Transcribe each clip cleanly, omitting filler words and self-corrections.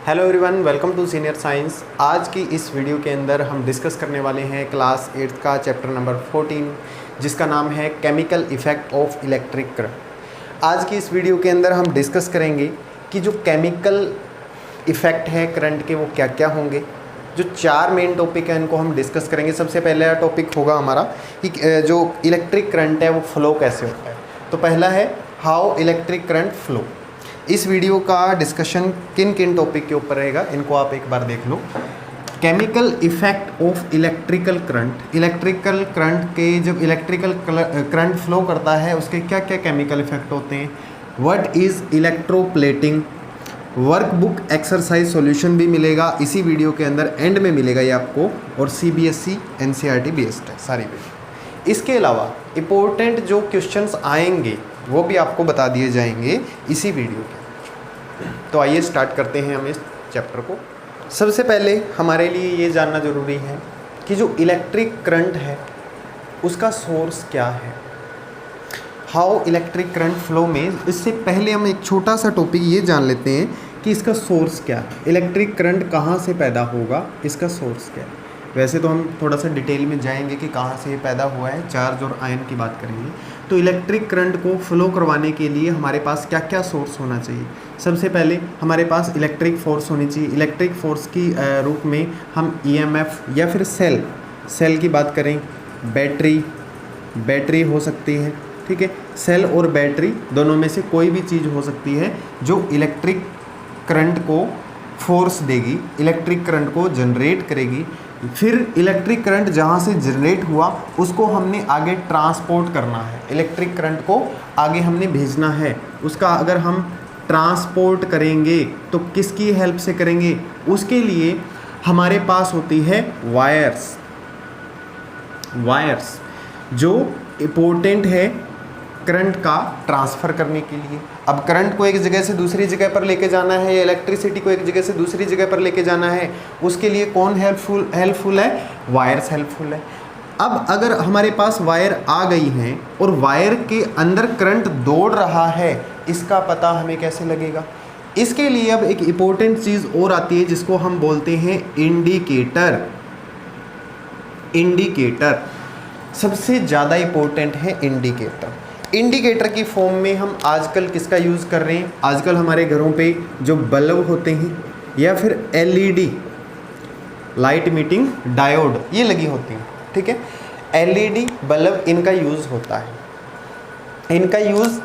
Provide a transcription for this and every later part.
Hello everyone, welcome to senior science. आज की इस वीडियो के अंदर हम डिस्कस करने वाले हैं क्लास 8 का चैप्टर नंबर 14 जिसका नाम है chemical effect of electric current. आज की इस वीडियो के अंदर हम डिस्कस करेंगे कि जो केमिकल इफ़ेक्ट है करंट के वो क्या क्या होंगे। जो चार मेन टॉपिक हैं इनको हम डिस्कस करेंगे। सबसे पहला टॉपिक होगा हमारा कि जो इलेक्ट्रिक करंट है वो फ्लो कैसे होता है। तो पहला है हाउ इलेक्ट्रिक करंट फ्लो। इस वीडियो का डिस्कशन किन किन टॉपिक के ऊपर रहेगा इनको आप एक बार देख लो। Chemical effect of electrical current. Electrical current के जब इलेक्ट्रिकल करंट फ्लो करता है उसके क्या क्या केमिकल इफ़ेक्ट होते हैं। What is electroplating. Workbook exercise solution भी मिलेगा इसी वीडियो के अंदर, एंड में मिलेगा ये आपको, और CBSE NCERT बेस्ड है सारी वीडियो। इसके अलावा इम्पोर्टेंट जो क्वेश्चंस आएंगे वो भी आपको बता दिए जाएंगे इसी वीडियो के। तो आइए स्टार्ट करते हैं हम इस चैप्टर को। सबसे पहले हमारे लिए ये जानना ज़रूरी है कि जो इलेक्ट्रिक करंट है उसका सोर्स क्या है। हाउ इलेक्ट्रिक करंट फ्लो में इससे पहले हम एक छोटा सा टॉपिक ये जान लेते हैं कि इसका सोर्स क्या है। इलेक्ट्रिक करंट कहाँ से पैदा होगा, इसका सोर्स क्या है। वैसे तो हम थोड़ा सा डिटेल में जाएंगे कि कहाँ से ये पैदा हुआ है, चार्ज और आयन की बात करेंगे। तो इलेक्ट्रिक करंट को फ्लो करवाने के लिए हमारे पास क्या क्या सोर्स होना चाहिए। सबसे पहले हमारे पास इलेक्ट्रिक फोर्स होनी चाहिए। इलेक्ट्रिक फोर्स की रूप में हम EMF या फिर सेल की बात करें, बैटरी हो सकती है, ठीक है। सेल और बैटरी दोनों में से कोई भी चीज़ हो सकती है जो इलेक्ट्रिक करंट को फोर्स देगी, इलेक्ट्रिक करंट को जनरेट करेगी। फिर इलेक्ट्रिक करंट जहाँ से जनरेट हुआ उसको हमने आगे ट्रांसपोर्ट करना है। इलेक्ट्रिक करंट को आगे हमने भेजना है। उसका अगर हम ट्रांसपोर्ट करेंगे तो किसकी हेल्प से करेंगे, उसके लिए हमारे पास होती है वायर्स जो इम्पोर्टेंट है करंट का ट्रांसफ़र करने के लिए। अब करंट को एक जगह से दूसरी जगह पर लेके जाना है या इलेक्ट्रिसिटी को एक जगह से दूसरी जगह पर लेके जाना है, उसके लिए कौन हेल्पफुल है, वायर्स हेल्पफुल है। अब अगर हमारे पास वायर आ गई हैं और वायर के अंदर करंट दौड़ रहा है, इसका पता हमें कैसे लगेगा। इसके लिए अब एक इम्पोर्टेंट चीज़ और आती है जिसको हम बोलते हैं इंडिकेटर। सबसे ज़्यादा इम्पोर्टेंट है इंडिकेटर की फॉर्म में हम आजकल किसका यूज़ कर रहे हैं। आजकल हमारे घरों पे जो बल्ब होते हैं या फिर LED लाइट मीटिंग डायोड ये लगी होती हैं, ठीक है। LED बल्ब इनका यूज़ होता है। इनका यूज़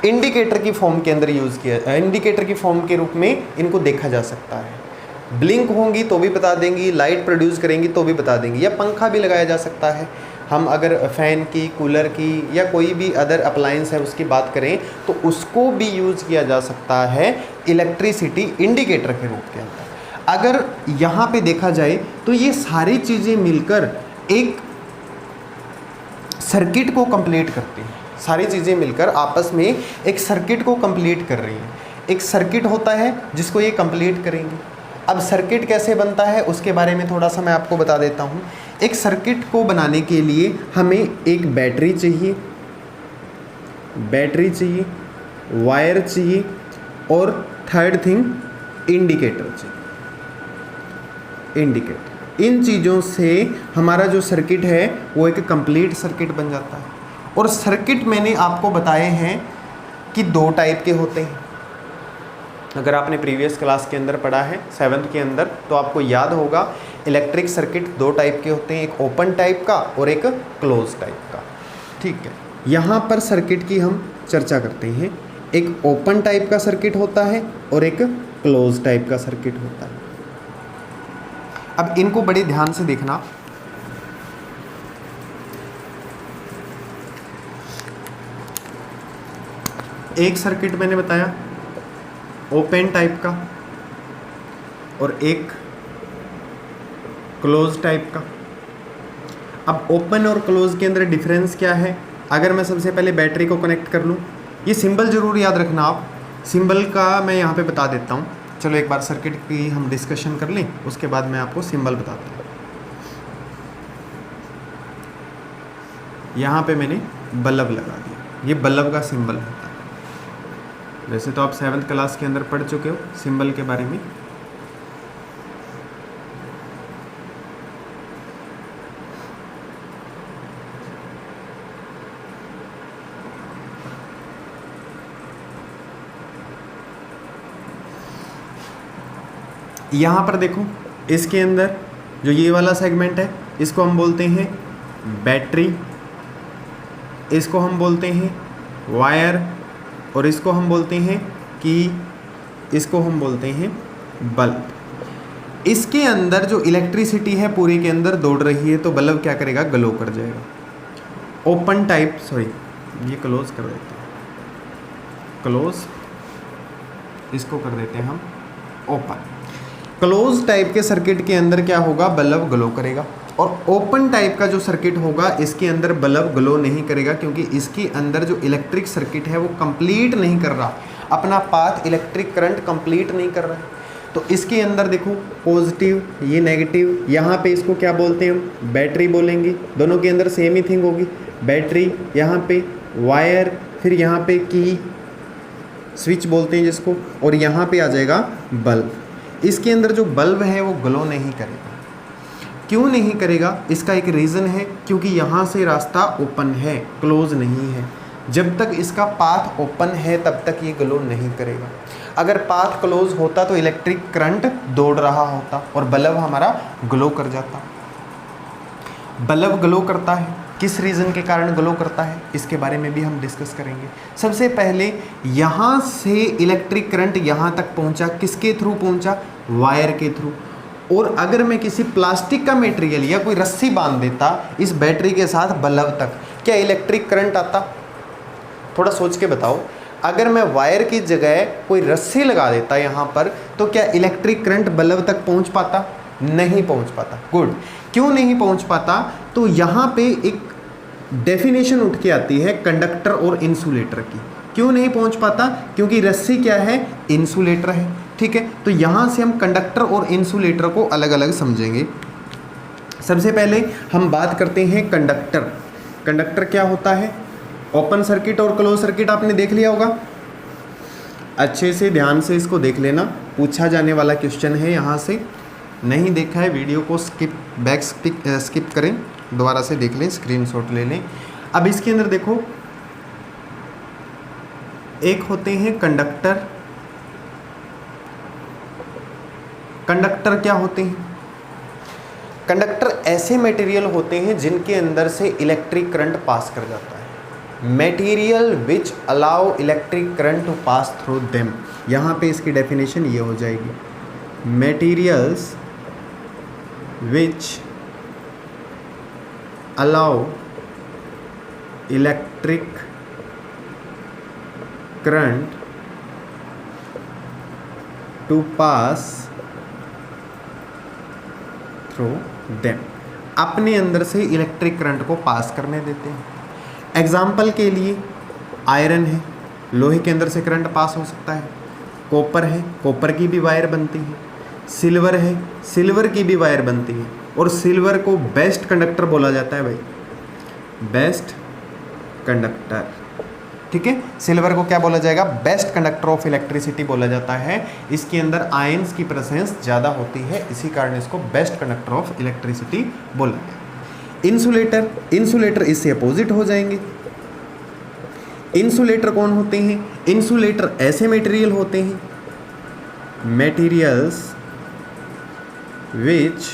इंडिकेटर की फॉर्म के अंदर इंडिकेटर की फॉर्म के रूप में इनको देखा जा सकता है। ब्लिंक होंगी तो भी बता देंगी, लाइट प्रोड्यूस करेंगी तो भी बता देंगी, या पंखा भी लगाया जा सकता है। हम अगर फ़ैन की, कूलर की या कोई भी अदर अप्लायंस है उसकी बात करें तो उसको भी यूज़ किया जा सकता है इलेक्ट्रिसिटी इंडिकेटर के रूप के अंदर। अगर यहाँ पे देखा जाए तो ये सारी चीज़ें मिलकर एक सर्किट को कंप्लीट करती हैं। सारी चीज़ें मिलकर आपस में एक सर्किट को कंप्लीट कर रही हैं। एक सर्किट होता है जिसको ये कंप्लीट करेंगे। अब सर्किट कैसे बनता है उसके बारे में थोड़ा सा मैं आपको बता देता हूँ। एक सर्किट को बनाने के लिए हमें एक बैटरी चाहिए, वायर चाहिए, और थर्ड थिंग इंडिकेटर चाहिए। इन चीज़ों से हमारा जो सर्किट है वो एक कंप्लीट सर्किट बन जाता है। और सर्किट मैंने आपको बताए हैं कि दो टाइप के होते हैं। अगर आपने प्रीवियस क्लास के अंदर पढ़ा है 7th के अंदर तो आपको याद होगा इलेक्ट्रिक सर्किट दो टाइप के होते हैं, एक ओपन टाइप का और एक क्लोज टाइप का, ठीक है। यहाँ पर सर्किट की हम चर्चा करते हैं। एक ओपन टाइप का सर्किट होता है और एक क्लोज टाइप का सर्किट होता है। अब इनको बड़े ध्यान से देखना। एक सर्किट मैंने बताया ओपन टाइप का और एक क्लोज टाइप का। अब ओपन और क्लोज के अंदर डिफरेंस क्या है। अगर मैं सबसे पहले बैटरी को कनेक्ट कर लूँ, ये सिंबल ज़रूर याद रखना आप, सिंबल का मैं यहाँ पे बता देता हूँ। चलो एक बार सर्किट की हम डिस्कशन कर लें, उसके बाद मैं आपको सिंबल बताता हूँ। यहाँ पे मैंने बल्ब लगा दिया, ये बल्ब का सिंबल होता है। वैसे तो आप 7th क्लास के अंदर पढ़ चुके हो सिंबल के बारे में, यहाँ पर देखो, इसके अंदर जो ये वाला सेगमेंट है इसको हम बोलते हैं बैटरी, इसको हम बोलते हैं वायर, और इसको हम बोलते हैं इसको हम बोलते हैं बल्ब। इसके अंदर जो इलेक्ट्रिसिटी है पूरे के अंदर दौड़ रही है, तो बल्ब क्या करेगा, ग्लो कर जाएगा। ओपन टाइप, सॉरी ये क्लोज कर देते हैं, क्लोज, इसको कर देते हैं हम ओपन। क्लोज टाइप के सर्किट के अंदर क्या होगा, बल्ब ग्लो करेगा। और ओपन टाइप का जो सर्किट होगा इसके अंदर बल्ब ग्लो नहीं करेगा, क्योंकि इसके अंदर जो इलेक्ट्रिक सर्किट है वो कंप्लीट नहीं कर रहा, अपना पाथ इलेक्ट्रिक करंट कंप्लीट नहीं कर रहा है। तो इसके अंदर देखो पॉजिटिव, ये नेगेटिव, यहाँ पे इसको क्या बोलते हैं हम, बैटरी बोलेंगे। दोनों के अंदर सेम ही थिंग होगी, बैटरी, यहाँ पे वायर, फिर यहाँ पे की स्विच बोलते हैं जिसको, और यहाँ पे आ जाएगा बल्ब। इसके अंदर जो बल्ब है वो ग्लो नहीं करेगा। क्यों नहीं करेगा, इसका एक रीज़न है, क्योंकि यहाँ से रास्ता ओपन है, क्लोज नहीं है। जब तक इसका पाथ ओपन है तब तक ये ग्लो नहीं करेगा। अगर पाथ क्लोज होता तो इलेक्ट्रिक करंट दौड़ रहा होता और बल्ब हमारा ग्लो कर जाता। बल्ब ग्लो करता है, किस रीज़न के कारण ग्लो करता है, इसके बारे में भी हम डिस्कस करेंगे। सबसे पहले यहाँ से इलेक्ट्रिक करंट यहाँ तक पहुँचा, किसके थ्रू पहुँचा, वायर के थ्रू। और अगर मैं किसी प्लास्टिक का मटेरियल या कोई रस्सी बांध देता इस बैटरी के साथ बल्ब तक, क्या इलेक्ट्रिक करंट आता? थोड़ा सोच के बताओ। अगर मैं वायर की जगह कोई रस्सी लगा देता यहाँ पर, तो क्या इलेक्ट्रिक करंट बल्ब तक पहुँच पाता? नहीं पहुँच पाता। गुड। क्यों नहीं पहुँच पाता? तो यहाँ पे एक डेफिनेशन उठ के आती है कंडक्टर और इंसुलेटर की। क्यों नहीं पहुँच पाता? क्योंकि रस्सी क्या है, इंसुलेटर है। ठीक है, तो यहाँ से हम कंडक्टर और इंसुलेटर को अलग अलग समझेंगे। सबसे पहले हम बात करते हैं कंडक्टर। कंडक्टर क्या होता है? ओपन सर्किट और क्लोज सर्किट आपने देख लिया होगा। अच्छे से ध्यान से इसको देख लेना, पूछा जाने वाला क्वेश्चन है यहाँ से। नहीं देखा है वीडियो को स्किप करें, दोबारा से देख लें, स्क्रीनशॉट ले लें। अब इसके अंदर देखो, एक होते हैं कंडक्टर। कंडक्टर क्या होते हैं? कंडक्टर ऐसे मटेरियल होते हैं जिनके अंदर से इलेक्ट्रिक करंट पास कर जाता है। Material which allow electric current to pass through them. यहाँ पे इसकी डेफिनेशन ये हो जाएगी, materials which allow electric current to pass through them, अपने अंदर से इलेक्ट्रिक करंट को पास करने देते हैं। एग्जाम्पल के लिए आयरन है, लोहे के अंदर से करंट पास हो सकता है। कॉपर है, कॉपर की भी वायर बनती है। सिल्वर है, सिल्वर की भी वायर बनती है। और सिल्वर को बेस्ट कंडक्टर बोला जाता है भाई, बेस्ट कंडक्टर। ठीक है, सिल्वर को क्या बोला जाएगा? बेस्ट कंडक्टर ऑफ इलेक्ट्रिसिटी बोला जाता है। इसके अंदर आयंस की प्रेजेंस ज़्यादा होती है, इसी कारण इसको बेस्ट कंडक्टर ऑफ इलेक्ट्रिसिटी बोला जाता है। इंसुलेटर, इंसुलेटर इससे अपोजिट हो जाएंगे। इंसुलेटर कौन होते हैं? इंसुलेटर ऐसे मटेरियल होते हैं, materials which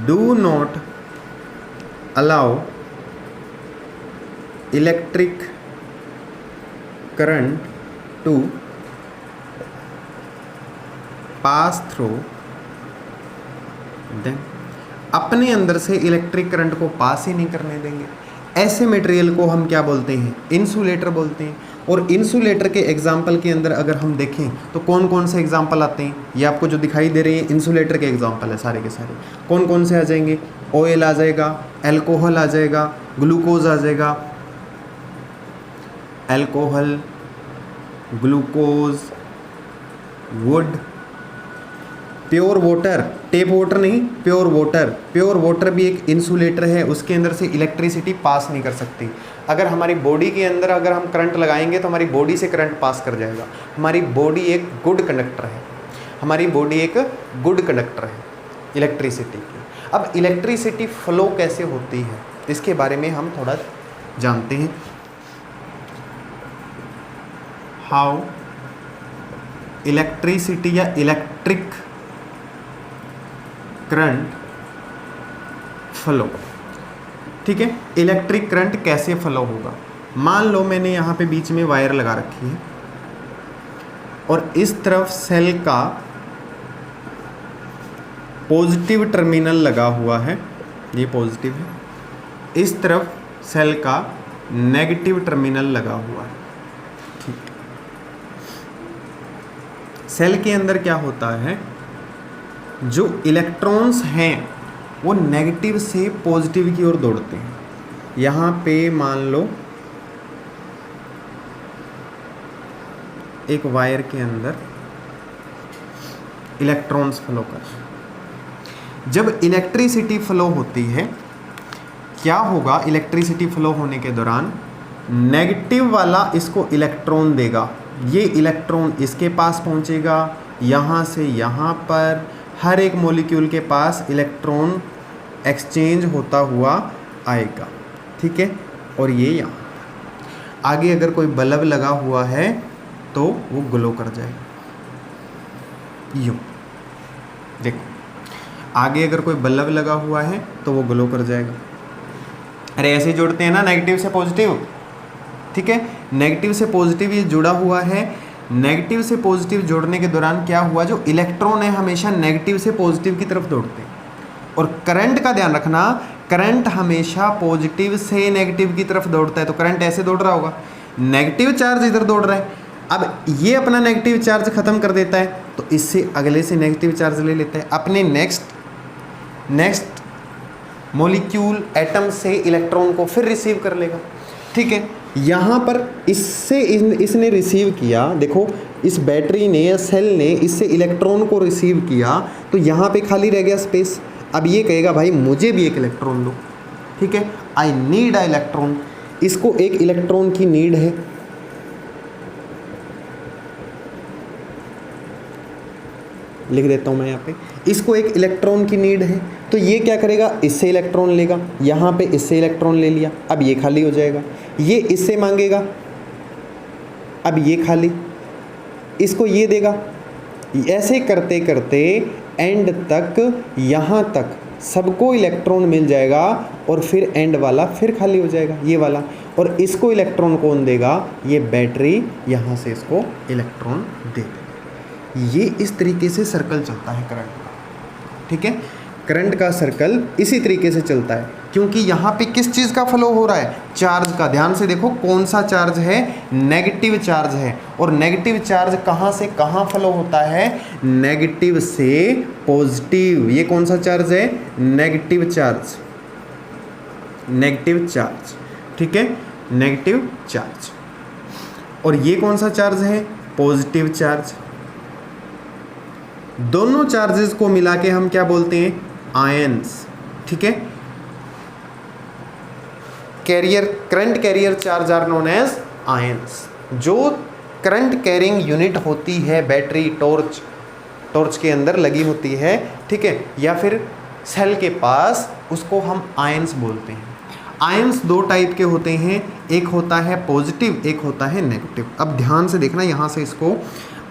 do not allow electric current to pass through them, अपने अंदर से इलेक्ट्रिक करंट को पास ही नहीं करने देंगे। ऐसे मटेरियल को हम क्या बोलते हैं? इंसुलेटर बोलते हैं। और इंसुलेटर के एग्जाम्पल के अंदर अगर हम देखें तो कौन कौन से एग्जाम्पल आते हैं? ये आपको जो दिखाई दे रहे हैं इंसुलेटर के एग्जाम्पल है सारे के सारे। कौन कौन से आ जाएंगे? ऑयल आ जाएगा, एल्कोहल आ जाएगा, ग्लूकोज आ जाएगा, alcohol, glucose, would, pure water, tape water नहीं, प्योर वाटर। प्योर वाटर भी एक इंसुलेटर है, उसके अंदर से इलेक्ट्रिसिटी पास नहीं कर सकती। अगर हमारी बॉडी के अंदर अगर हम करंट लगाएंगे तो हमारी बॉडी से करंट पास कर जाएगा। हमारी बॉडी एक गुड कंडक्टर है, हमारी बॉडी एक गुड कंडक्टर है इलेक्ट्रिसिटी की। अब इलेक्ट्रिसिटी फ्लो कैसे होती है इसके बारे में हम थोड़ा जानते हैं। हाउ इलेक्ट्रिसिटी या इलेक्ट्रिक करंट फ्लो। ठीक है, इलेक्ट्रिक करंट कैसे फ्लो होगा। मान लो मैंने यहाँ पे बीच में वायर लगा रखी है और इस तरफ सेल का पॉजिटिव टर्मिनल लगा हुआ है, ये पॉजिटिव है, इस तरफ सेल का नेगेटिव टर्मिनल लगा हुआ है। ठीक, सेल के अंदर क्या होता है, जो इलेक्ट्रॉन्स हैं वो नेगेटिव से पॉजिटिव की ओर दौड़ते हैं। यहाँ पे मान लो एक वायर के अंदर इलेक्ट्रॉन्स फ्लो कर रहे हैं। जब इलेक्ट्रिसिटी फ्लो होती है, क्या होगा, इलेक्ट्रिसिटी फ्लो होने के दौरान नेगेटिव वाला इसको इलेक्ट्रॉन देगा, ये इलेक्ट्रॉन इसके पास पहुंचेगा, यहाँ से यहाँ पर हर एक मॉलिक्यूल के पास इलेक्ट्रॉन एक्सचेंज होता हुआ आएगा। ठीक है, और ये यहाँ आगे अगर कोई बल्ब लगा हुआ है तो वो ग्लो कर जाएगा। यूँ देखो, आगे अगर कोई बल्ब लगा हुआ है तो वो ग्लो कर जाएगा। अरे ऐसे जोड़ते हैं ना नेगेटिव से पॉजिटिव। ठीक है, नेगेटिव से पॉजिटिव ये जुड़ा हुआ है। नेगेटिव से पॉजिटिव जोड़ने के दौरान क्या हुआ, जो इलेक्ट्रॉन है हमेशा नेगेटिव से पॉजिटिव की तरफ दौड़ते हैं। और करंट का ध्यान रखना, करंट हमेशा पॉजिटिव से नेगेटिव की तरफ दौड़ता है। तो करंट ऐसे दौड़ रहा होगा, नेगेटिव चार्ज इधर दौड़ रहा है, अब ये अपना नेगेटिव चार्ज खत्म कर देता है तो इससे अगले से नेगेटिव चार्ज ले लेता है, अपने नेक्स्ट मॉलिक्यूल एटम से इलेक्ट्रॉन को फिर रिसीव कर लेगा। ठीक है, यहाँ पर इसने रिसीव किया, देखो इस बैटरी ने या सेल ने इससे इलेक्ट्रॉन को रिसीव किया, तो यहाँ पे खाली रह गया स्पेस। अब ये कहेगा भाई मुझे भी एक इलेक्ट्रॉन दो। ठीक है, आई नीड अ इलेक्ट्रॉन, इसको एक इलेक्ट्रॉन की नीड है। लिख देता हूँ मैं यहाँ पे, इसको एक इलेक्ट्रॉन की नीड है, तो ये क्या करेगा, इससे इलेक्ट्रॉन लेगा, यहाँ पे इससे इलेक्ट्रॉन ले लिया, अब ये खाली हो जाएगा, ये इससे मांगेगा, अब ये खाली, इसको ये देगा, ऐसे करते करते एंड तक, यहाँ तक सबको इलेक्ट्रॉन मिल जाएगा और फिर एंड वाला फिर खाली हो जाएगा, ये वाला। और इसको इलेक्ट्रॉन कौन देगा, ये बैटरी यहाँ से इसको इलेक्ट्रॉन दे देगा। ये इस तरीके से सर्कल चलता है करंट का। ठीक है, करंट का सर्कल इसी तरीके से चलता है, क्योंकि यहाँ पे किस चीज़ का फ्लो हो रहा है, चार्ज का। ध्यान से देखो कौन सा चार्ज है, नेगेटिव चार्ज है। और नेगेटिव चार्ज कहाँ से कहाँ फ्लो होता है, नेगेटिव से पॉजिटिव। ये कौन सा चार्ज है, नेगेटिव चार्ज, नेगेटिव चार्ज। ठीक है, नेगेटिव चार्ज। और ये कौन सा चार्ज है, पॉजिटिव चार्ज। दोनों चार्जेस को मिला के हम क्या बोलते हैं, आयंस। ठीक है, carrier, current carrier charge are known as ions. जो करंट कैरिंग यूनिट होती है, बैटरी, टॉर्च के अंदर लगी होती है, ठीक है, या फिर सेल के पास, उसको हम आयंस बोलते हैं। आयंस दो टाइप के होते हैं, एक होता है पॉजिटिव, एक होता है नेगेटिव। अब ध्यान से देखना, यहाँ से इसको,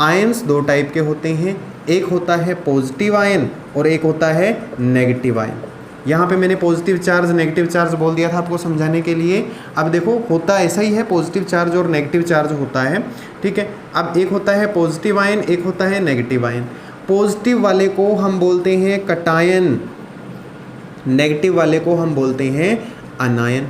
आयंस दो टाइप के होते हैं, एक होता है पॉजिटिव आयन और एक होता है नेगेटिव आयन। यहाँ पे मैंने पॉजिटिव चार्ज नेगेटिव चार्ज बोल दिया था आपको समझाने के लिए। अब देखो होता ऐसा ही है, पॉजिटिव चार्ज और नेगेटिव चार्ज होता है। ठीक है, अब एक होता है पॉजिटिव आयन, एक होता है नेगेटिव आयन। पॉजिटिव वाले को हम बोलते हैं कटायन, नेगेटिव वाले को हम बोलते हैं अनायन।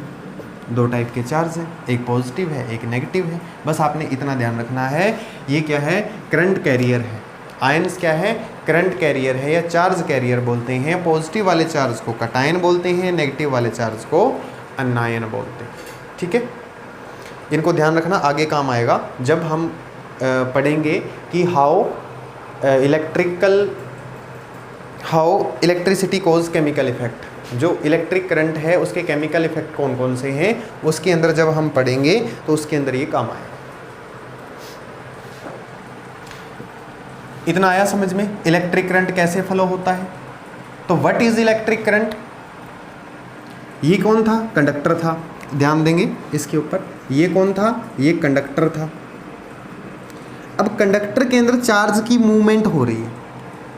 दो टाइप के चार्ज हैं, एक पॉजिटिव है, एक नेगेटिव है। बस आपने इतना ध्यान रखना है। ये क्या है, करंट कैरियर है। आयंस क्या है, करंट कैरियर है या चार्ज कैरियर बोलते हैं। पॉजिटिव वाले चार्ज को कटायन बोलते हैं, नेगेटिव वाले चार्ज को अनायन बोलते हैं। ठीक है, इनको ध्यान रखना, आगे काम आएगा जब हम पढ़ेंगे कि how electricity cause chemical effect. जो इलेक्ट्रिक करंट है उसके केमिकल इफेक्ट कौन कौन से हैं, उसके अंदर जब हम पढ़ेंगे तो उसके अंदर ये काम आएगा। इतना आया समझ में, इलेक्ट्रिक करंट कैसे फ्लो होता है। तो व्हाट इज इलेक्ट्रिक करंट, ये कौन था, कंडक्टर था। ध्यान देंगे इसके ऊपर, ये कौन था, ये कंडक्टर था। अब कंडक्टर के अंदर चार्ज की मूवमेंट हो रही है,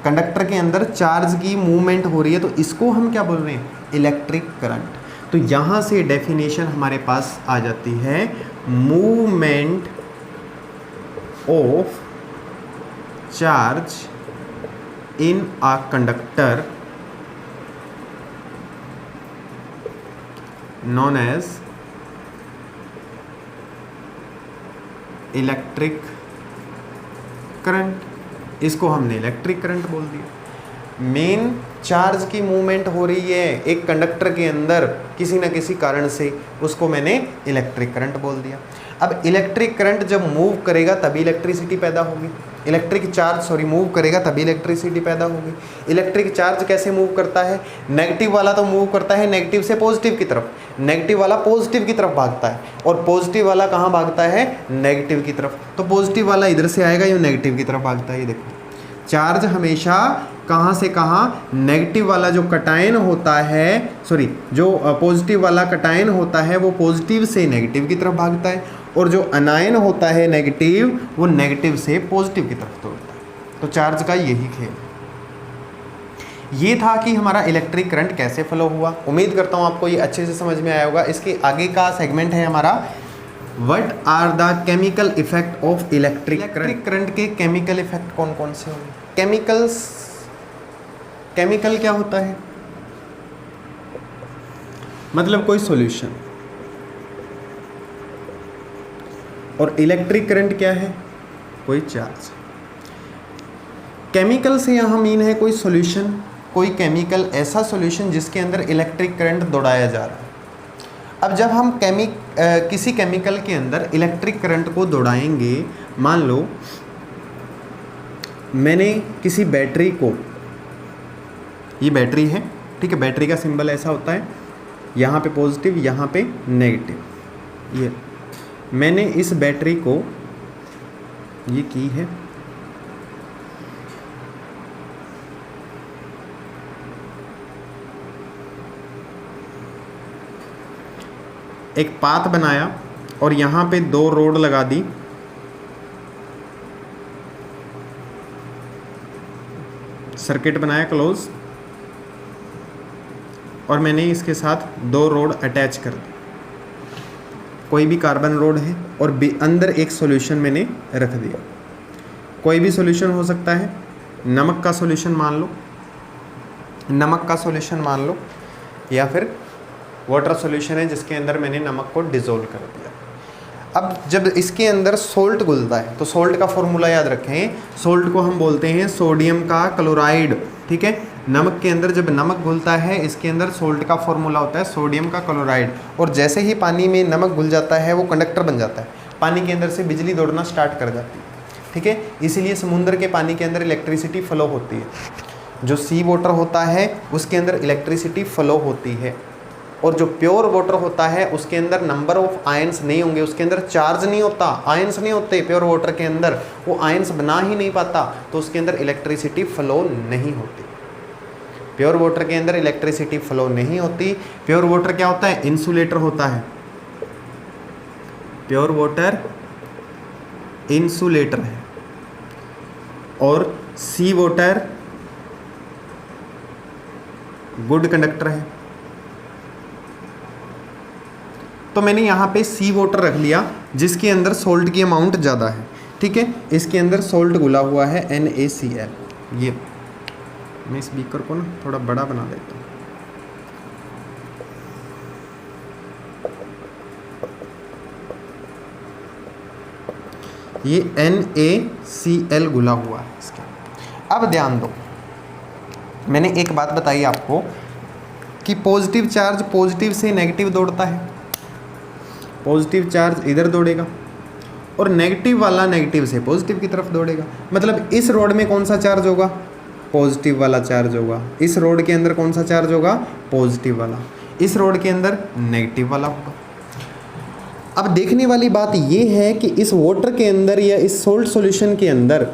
कंडक्टर के अंदर चार्ज की मूवमेंट हो रही है, तो इसको हम क्या बोल रहे हैं, इलेक्ट्रिक करंट। तो यहाँ से डेफिनेशन हमारे पास आ जाती है, movement of charge in a conductor known as electric current. इसको हमने इलेक्ट्रिक करंट बोल दिया। मेन चार्ज की मूवमेंट हो रही है एक कंडक्टर के अंदर किसी न किसी कारण से, उसको मैंने इलेक्ट्रिक करंट बोल दिया। अब इलेक्ट्रिक करंट जब मूव करेगा तभी इलेक्ट्रिसिटी पैदा होगी, इलेक्ट्रिक चार्ज मूव करेगा तभी इलेक्ट्रिसिटी पैदा होगी। इलेक्ट्रिक चार्ज कैसे मूव करता है, नेगेटिव वाला तो मूव करता है नेगेटिव से पॉजिटिव की तरफ, नेगेटिव वाला पॉजिटिव की तरफ भागता है, और पॉजिटिव वाला कहाँ भागता है, नेगेटिव की तरफ। तो पॉजिटिव वाला इधर से आएगा, ये नेगेटिव की तरफ भागता है। ये देखो चार्ज हमेशा कहाँ से कहाँ, नेगेटिव वाला जो कटायन होता है, जो पॉजिटिव वाला कटायन होता है वो पॉजिटिव से नेगेटिव की तरफ भागता है, और जो अनायन होता है नेगेटिव, वो नेगेटिव से पॉजिटिव की तरफ दौड़ता है। तो चार्ज का यही खेल। ये था कि हमारा इलेक्ट्रिक करंट कैसे फ्लो हुआ। उम्मीद करता हूँ आपको ये अच्छे से समझ में आया होगा। इसके आगे का सेगमेंट है हमारा, what are the chemical effect of electric current के केमिकल इफेक्ट कौन कौन से होंगे। केमिकल क्या होता है, मतलब कोई सॉल्यूशन, और इलेक्ट्रिक करंट क्या है, कोई चार्ज। केमिकल से यहाँ मीन है कोई सॉल्यूशन, कोई केमिकल, ऐसा सॉल्यूशन जिसके अंदर इलेक्ट्रिक करंट दौड़ाया जा रहा है। अब जब हम किसी केमिकल के अंदर इलेक्ट्रिक करंट को दौड़ाएंगे, मान लो मैंने किसी बैटरी को, ये बैटरी है, ठीक है, बैटरी का सिंबल ऐसा होता है, यहाँ पे पॉजिटिव यहाँ पे नेगेटिव। ये मैंने इस बैटरी को, ये की है, एक पाथ बनाया और यहाँ पे 2 रोड लगा दी, सर्किट बनाया क्लोज, और मैंने इसके साथ 2 रोड अटैच कर दी, कोई भी कार्बन रोड है, और अंदर एक सॉल्यूशन मैंने रख दिया। कोई भी सॉल्यूशन हो सकता है, नमक का सॉल्यूशन मान लो, नमक का सॉल्यूशन मान लो, या फिर वाटर सॉल्यूशन है जिसके अंदर मैंने नमक को डिज़ोल्व कर दिया। अब जब इसके अंदर सोल्ट घुलता है, तो सोल्ट का फॉर्मूला याद रखें, सोल्ट को हम बोलते हैं सोडियम का क्लोराइड, ठीक है। नमक के अंदर जब नमक घुलता है, इसके अंदर सोल्ट का फॉर्मूला होता है सोडियम का क्लोराइड, और जैसे ही पानी में नमक घुल जाता है वो कंडक्टर बन जाता है, पानी के अंदर से बिजली दौड़ना स्टार्ट कर जाती है, ठीक है। इसीलिए समुद्र के पानी के अंदर इलेक्ट्रिसिटी फ्लो होती है, जो सी वाटर होता है उसके अंदर इलेक्ट्रिसिटी फ्लो होती है, और जो प्योर वाटर होता है उसके अंदर नंबर ऑफ आयंस नहीं होंगे, उसके अंदर चार्ज नहीं होता, आयंस नहीं होते प्योर वाटर के अंदर, वो आयंस बना ही नहीं पाता, तो उसके अंदर इलेक्ट्रिसिटी फ्लो नहीं होती। प्योर वाटर के अंदर इलेक्ट्रिसिटी फ्लो नहीं होती। प्योर वाटर क्या होता है, इंसुलेटर होता है, प्योर वाटर इंसुलेटर है, और सी वाटर गुड कंडक्टर है। तो मैंने यहाँ पे सी वाटर रख लिया जिसके अंदर सोल्ट की अमाउंट ज़्यादा है, ठीक है। इसके अंदर सोल्ट घुला हुआ है NaCl। ये मैं स्पीकर को ना थोड़ा बड़ा बना देता हूँ। ये NaCl घुला हुआ है इसके। अब ध्यान दो, मैंने एक बात बताई आपको कि पॉजिटिव चार्ज पॉजिटिव से नेगेटिव दौड़ता है, पॉजिटिव चार्ज इधर दौड़ेगा, और नेगेटिव वाला नेगेटिव से पॉजिटिव की तरफ दौड़ेगा। मतलब इस रोड में कौन सा चार्ज होगा, पॉजिटिव वाला चार्ज होगा। इस रोड के अंदर कौन सा चार्ज होगा, पॉजिटिव वाला। इस रोड के अंदर नेगेटिव वाला होगा। अब देखने वाली बात ये है कि इस वाटर के अंदर या इस सोल्ट सॉल्यूशन के अंदर,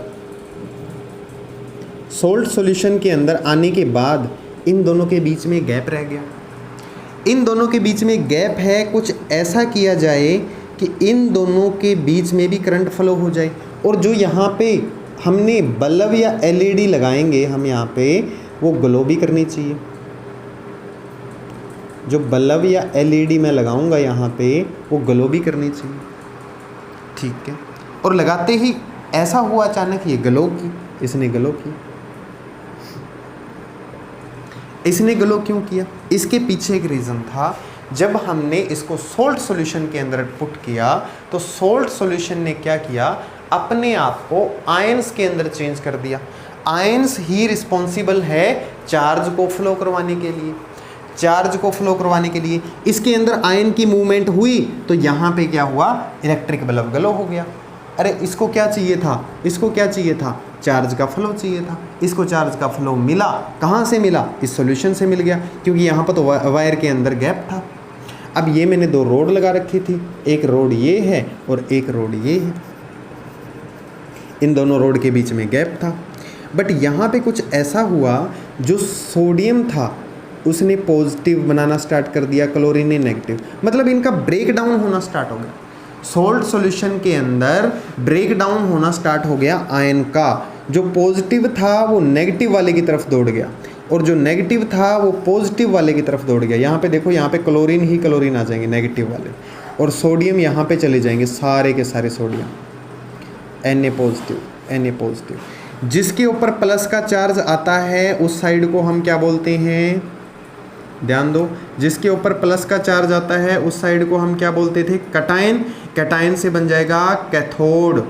सोल्ट सॉल्यूशन के अंदर आने के बाद इन दोनों के बीच में गैप रह गया। इन दोनों के बीच में गैप है, कुछ ऐसा किया जाए कि इन दोनों के बीच में भी करंट फ्लो हो जाए, और जो यहाँ पे हमने बल्ब या एलईडी लगाएंगे हम यहाँ पे, वो ग्लो भी करनी चाहिए। जो बल्ब या एलईडी मैं लगाऊंगा यहाँ पे वो ग्लो भी करनी चाहिए, ठीक है। और लगाते ही ऐसा हुआ अचानक ये ग्लो की, इसने ग्लो की। इसने ग्लो क्यों किया? इसके पीछे एक रीज़न था। जब हमने इसको सोल्ट सॉल्यूशन के अंदर पुट किया तो सोल्ट सॉल्यूशन ने क्या किया, अपने आप को आयंस के अंदर चेंज कर दिया। आयंस ही रिस्पॉन्सिबल है चार्ज को फ्लो करवाने के लिए। चार्ज को फ्लो करवाने के लिए इसके अंदर आयन की मूवमेंट हुई तो यहाँ पे क्या हुआ, इलेक्ट्रिक बल्ब ग्लो हो गया। अरे इसको क्या चाहिए था, इसको क्या चाहिए था, चार्ज का फ्लो चाहिए था। इसको चार्ज का फ्लो मिला, कहाँ से मिला, इस सॉल्यूशन से मिल गया, क्योंकि यहाँ पर तो वायर के अंदर गैप था। अब ये मैंने दो रोड लगा रखी थी, एक रोड ये है और एक रोड ये है, इन दोनों रोड के बीच में गैप था। बट यहाँ पे कुछ ऐसा हुआ, जो सोडियम था उसने पॉजिटिव बनाना स्टार्ट कर दिया, क्लोरीन ने नेगेटिव, मतलब इनका ब्रेक डाउन होना स्टार्ट हो गया। सोल्ट सॉल्यूशन के अंदर ब्रेक डाउन होना स्टार्ट हो गया आयन का। जो पॉजिटिव था वो नेगेटिव वाले की तरफ दौड़ गया और जो नेगेटिव था वो पॉजिटिव वाले की तरफ दौड़ गया। यहाँ पे देखो, यहाँ पे क्लोरीन ही क्लोरीन आ जाएंगे नेगेटिव वाले, और सोडियम यहाँ पे चले जाएंगे, सारे के सारे sodium, Na positive, Na positive. जिसके ऊपर प्लस का चार्ज आता है उस साइड को हम क्या बोलते हैं, ध्यान दो, जिसके ऊपर प्लस का चार्ज आता है उस साइड को हम क्या बोलते थे, कैटायन। कैटायन से बन जाएगा कैथोड,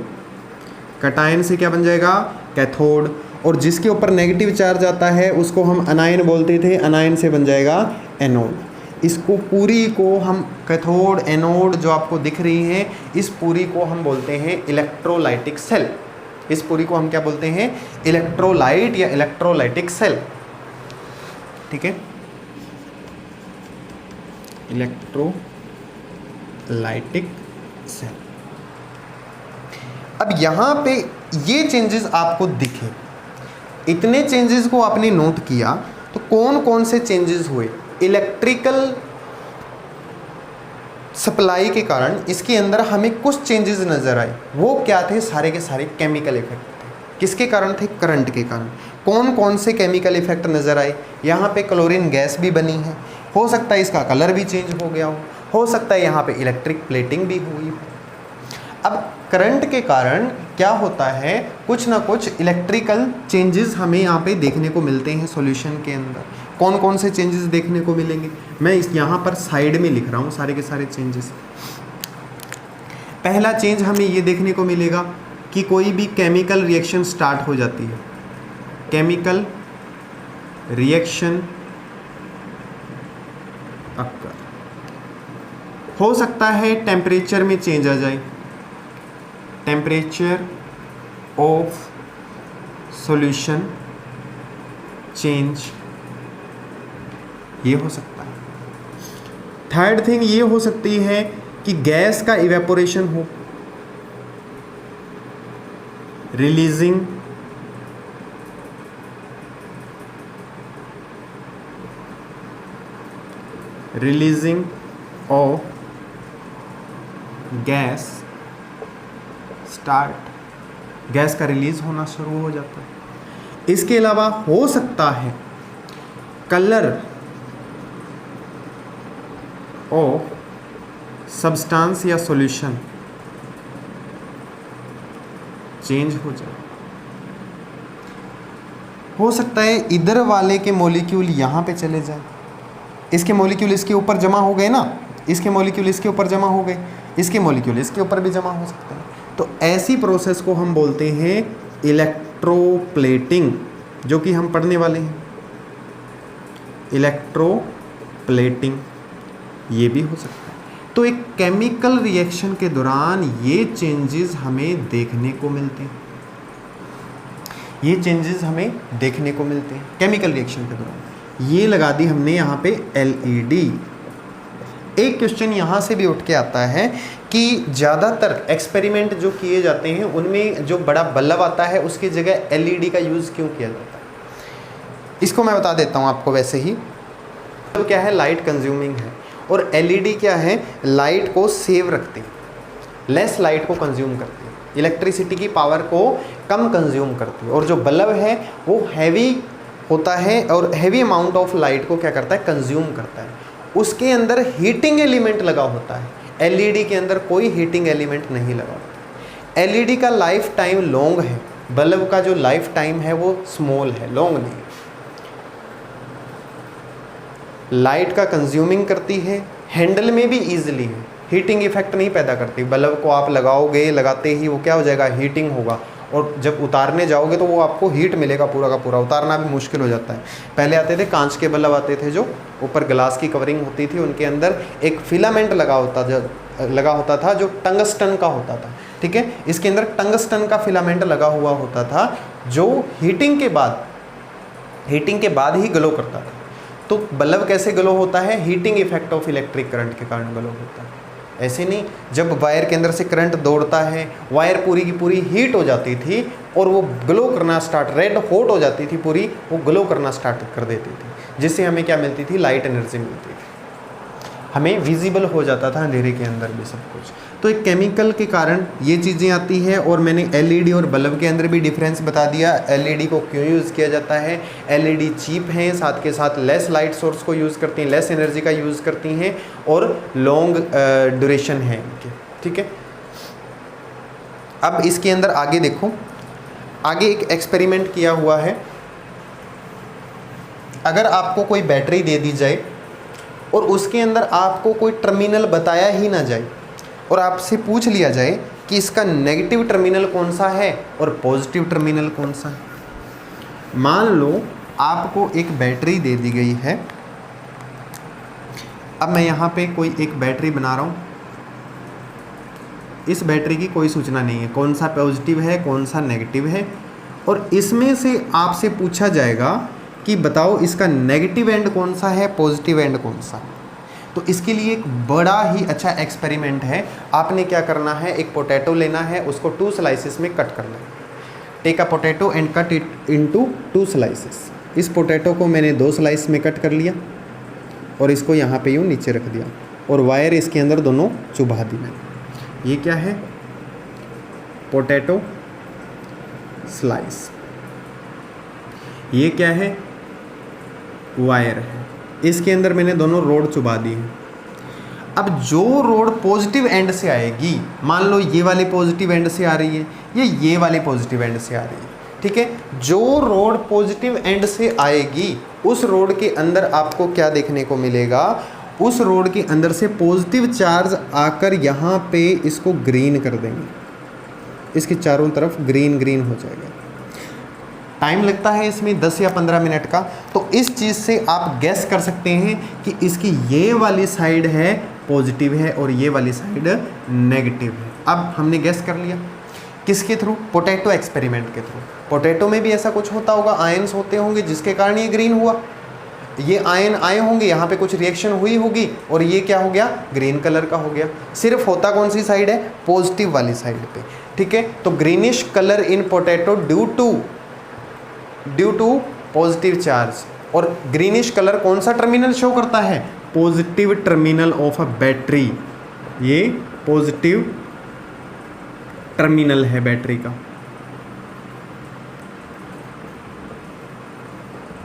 कैटायन से क्या बन जाएगा, कैथोड। और जिसके ऊपर नेगेटिव चार्ज आता है उसको हम अनायन बोलते थे, अनायन से बन जाएगा एनोड। इसको पूरी को हम कैथोड एनोड जो आपको दिख रही है, इस पूरी को हम बोलते हैं इलेक्ट्रोलाइटिक सेल। इस पूरी को हम क्या बोलते हैं, इलेक्ट्रोलाइट या इलेक्ट्रोलाइटिक सेल, ठीक है, इलेक्ट्रोलाइटिक सेल। अब यहाँ पे ये चेंजेस आपको दिखे, इतने चेंजेस को आपने नोट किया, तो कौन कौन से चेंजेस हुए इलेक्ट्रिकल सप्लाई के कारण, इसके अंदर हमें कुछ चेंजेस नज़र आए। वो क्या थे, सारे के सारे केमिकल इफेक्ट थे। किसके कारण थे, करंट के कारण। कौन कौन से केमिकल इफेक्ट नज़र आए, यहाँ पे क्लोरीन गैस भी बनी है, हो सकता है इसका कलर भी चेंज हो गया हो सकता है यहाँ पे इलेक्ट्रिक प्लेटिंग भी हुई हो। अब करंट के कारण क्या होता है, कुछ ना कुछ इलेक्ट्रिकल चेंजेस हमें यहाँ पे देखने को मिलते हैं सॉल्यूशन के अंदर। कौन कौन से चेंजेस देखने को मिलेंगे, मैं इस यहाँ पर साइड में लिख रहा हूँ सारे के सारे चेंजेस। पहला चेंज हमें ये देखने को मिलेगा कि कोई भी केमिकल रिएक्शन स्टार्ट हो जाती है, केमिकल रिएक्शन अक्कर, हो सकता है टेम्परेचर में चेंज आ जाए, टेम्परेचर ऑफ सॉल्यूशन चेंज, ये हो सकता है। थर्ड थिंग ये हो सकती है कि गैस का इवेपोरेशन हो, releasing of gas start, gas का रिलीज होना शुरू हो जाता है। इसके अलावा हो सकता है कलर ऑफ सब्सटेंस या सॉल्यूशन चेंज हो जाए। हो सकता है इधर वाले के मॉलिक्यूल यहाँ पे चले जाए, इसके मॉलिक्यूल इसके ऊपर जमा हो गए ना, इसके मॉलिक्यूल इसके ऊपर जमा हो गए, इसके मॉलिक्यूल इसके ऊपर भी जमा हो सकते हैं। तो ऐसी प्रोसेस को हम बोलते हैं इलेक्ट्रोप्लेटिंग, जो कि हम पढ़ने वाले हैं, इलेक्ट्रोप्लेटिंग, ये भी हो सकता है। तो एक केमिकल रिएक्शन के दौरान ये चेंजेस हमें देखने को मिलते हैं, ये चेंजेस हमें देखने को मिलते हैं केमिकल रिएक्शन के दौरान। ये लगा दी हमने यहाँ पे एलईडी। एक क्वेश्चन यहाँ से भी उठ के आता है कि ज़्यादातर एक्सपेरिमेंट जो किए जाते हैं उनमें जो बड़ा बल्ब आता है उसकी जगह एलईडी का यूज़ क्यों किया जाता है। इसको मैं बता देता हूँ आपको। वैसे ही तो क्या है, लाइट कंज्यूमिंग है, और एलईडी क्या है, लाइट को सेव रखते हैं, लेस लाइट को कंज्यूम करते हैं। इलेक्ट्रिसिटी की पावर को कम कंज्यूम करती है। और जो बल्ब है वो हैवी होता है और हैवी अमाउंट ऑफ लाइट को क्या करता है, कंज्यूम करता है। उसके अंदर हीटिंग एलिमेंट लगा होता है, एलईडी के अंदर कोई हीटिंग एलिमेंट नहीं लगा होता। एलईडी का लाइफ टाइम लॉन्ग है, बल्ब का जो लाइफ टाइम है वो स्मॉल है, लॉन्ग नहीं। लाइट का कंज्यूमिंग करती है, हैंडल में भी ईजिली है, हीटिंग इफेक्ट नहीं पैदा करती। बल्ब को आप लगाओगे, लगाते ही वो क्या हो जाएगा, हीटिंग होगा, और जब उतारने जाओगे तो वो आपको हीट मिलेगा पूरा का पूरा, उतारना भी मुश्किल हो जाता है। पहले आते थे कांच के बल्ब आते थे, जो ऊपर ग्लास की कवरिंग होती थी, उनके अंदर एक फिलामेंट लगा होता था जो टंगस्टन का होता था, ठीक है। इसके अंदर टंगस्टन का फिलामेंट लगा हुआ होता था जो हीटिंग के बाद ही ग्लो करता था। तो बल्ब कैसे ग्लो होता है, heating effect of electric current के कारण ग्लो होता है। ऐसे नहीं, जब वायर के अंदर से करंट दौड़ता है, वायर पूरी की पूरी हीट हो जाती थी और वो ग्लो करना स्टार्ट, रेड हॉट हो जाती थी पूरी, वो ग्लो करना स्टार्ट कर देती थी, जिससे हमें क्या मिलती थी, लाइट एनर्जी मिलती थी, हमें विजिबल हो जाता था अंधेरे के अंदर भी सब कुछ। तो एक केमिकल के कारण ये चीज़ें आती हैं। और मैंने एलईडी और बल्ब के अंदर भी डिफरेंस बता दिया, एलईडी को क्यों यूज़ किया जाता है। एलईडी चीप हैं, साथ के साथ लेस लाइट सोर्स को यूज़ करती हैं, लेस एनर्जी का यूज़ करती हैं और लॉन्ग ड्यूरेशन है इनके, ठीक है। अब इसके अंदर आगे देखो, आगे एक एक्सपेरिमेंट किया हुआ है। अगर आपको कोई बैटरी दे दी जाए और उसके अंदर आपको कोई टर्मिनल बताया ही ना जाए और आपसे पूछ लिया जाए कि इसका नेगेटिव टर्मिनल कौन सा है और पॉजिटिव टर्मिनल कौन सा है। मान लो आपको एक बैटरी दे दी गई है। अब मैं यहाँ पे कोई एक बैटरी बना रहा हूँ, इस बैटरी की कोई सूचना नहीं है कौन सा पॉजिटिव है कौन सा नेगेटिव है, और इसमें से आपसे पूछा जाएगा कि बताओ इसका नेगेटिव एंड कौन सा है, पॉजिटिव एंड कौन सा है। तो इसके लिए एक बड़ा ही अच्छा एक्सपेरिमेंट है। आपने क्या करना है, एक पोटैटो लेना है, उसको 2 स्लाइसेस में कट करना है। Take a potato and cut it into 2 slices. इस पोटैटो को मैंने 2 स्लाइस में कट कर लिया और इसको यहाँ पे यूँ नीचे रख दिया और वायर इसके अंदर दोनों चुभा दी मैंने। ये क्या है, पोटैटो स्लाइस। ये क्या है, वायर है, इसके अंदर मैंने दोनों रोड चुबा दी है। अब जो रोड पॉजिटिव एंड से आएगी, मान लो ये वाली पॉजिटिव एंड से आ रही है, ये वाली पॉजिटिव एंड से आ रही है, ठीक है। जो रोड पॉजिटिव एंड से आएगी उस रोड के अंदर आपको क्या देखने को मिलेगा, उस रोड के अंदर से पॉजिटिव चार्ज आकर यहाँ पे इसको ग्रीन कर देंगे, इसके चारों तरफ ग्रीन ग्रीन हो जाएगा। टाइम लगता है इसमें 10 या 15 मिनट का। तो इस चीज़ से आप गैस कर सकते हैं कि इसकी ये वाली साइड है पॉजिटिव है और ये वाली साइड नेगेटिव है। अब हमने गैस कर लिया किसके थ्रू, पोटैटो एक्सपेरिमेंट के थ्रू। पोटैटो में भी ऐसा कुछ होता होगा, आयंस होते होंगे जिसके कारण ये ग्रीन हुआ, ये आयन आए होंगे, यहाँ पे कुछ रिएक्शन हुई होगी और ये क्या हो गया, ग्रीन कलर का हो गया। सिर्फ होता कौन सी साइड है, पॉजिटिव वाली साइड पे, ठीक है। तो greenish colour in potato due to positive charge. और ग्रीनिश कलर कौन सा टर्मिनल शो करता है, positive terminal of a battery. ये पॉजिटिव टर्मिनल है बैटरी का,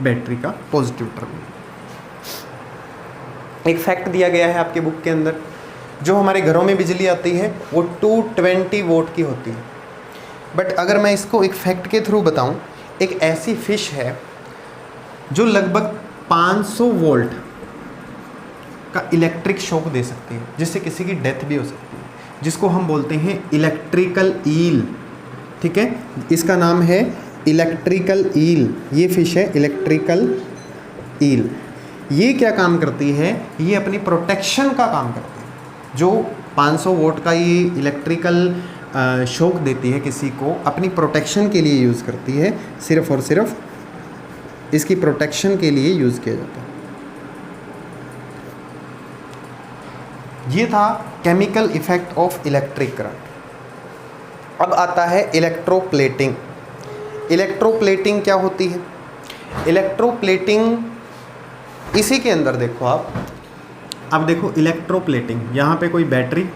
बैटरी का पॉजिटिव टर्मिनल। एक फैक्ट दिया गया है आपके बुक के अंदर, जो हमारे घरों में बिजली आती है वो 220 वोल्ट की होती है। बट अगर मैं इसको एक फैक्ट के थ्रू बताऊं, एक ऐसी फिश है जो लगभग 500 वोल्ट का इलेक्ट्रिक शॉक दे सकती है, जिससे किसी की डेथ भी हो सकती है, जिसको हम बोलते हैं इलेक्ट्रिकल ईल, ठीक है। इसका नाम है इलेक्ट्रिकल ईल। ये फिश है इलेक्ट्रिकल ईल। ये क्या काम करती है, ये अपनी प्रोटेक्शन का काम करती है। जो 500 वोल्ट का ये इलेक्ट्रिकल शॉक देती है किसी को, अपनी प्रोटेक्शन के लिए यूज़ करती है, सिर्फ और सिर्फ इसकी प्रोटेक्शन के लिए यूज़ किया जाता है। ये था chemical effect of electric current. अब आता है इलेक्ट्रोप्लेटिंग। इलेक्ट्रोप्लेटिंग क्या होती है, इलेक्ट्रोप्लेटिंग इसी के अंदर देखो आप, अब देखो इलेक्ट्रोप्लेटिंग, यहाँ पे कोई बैटरी,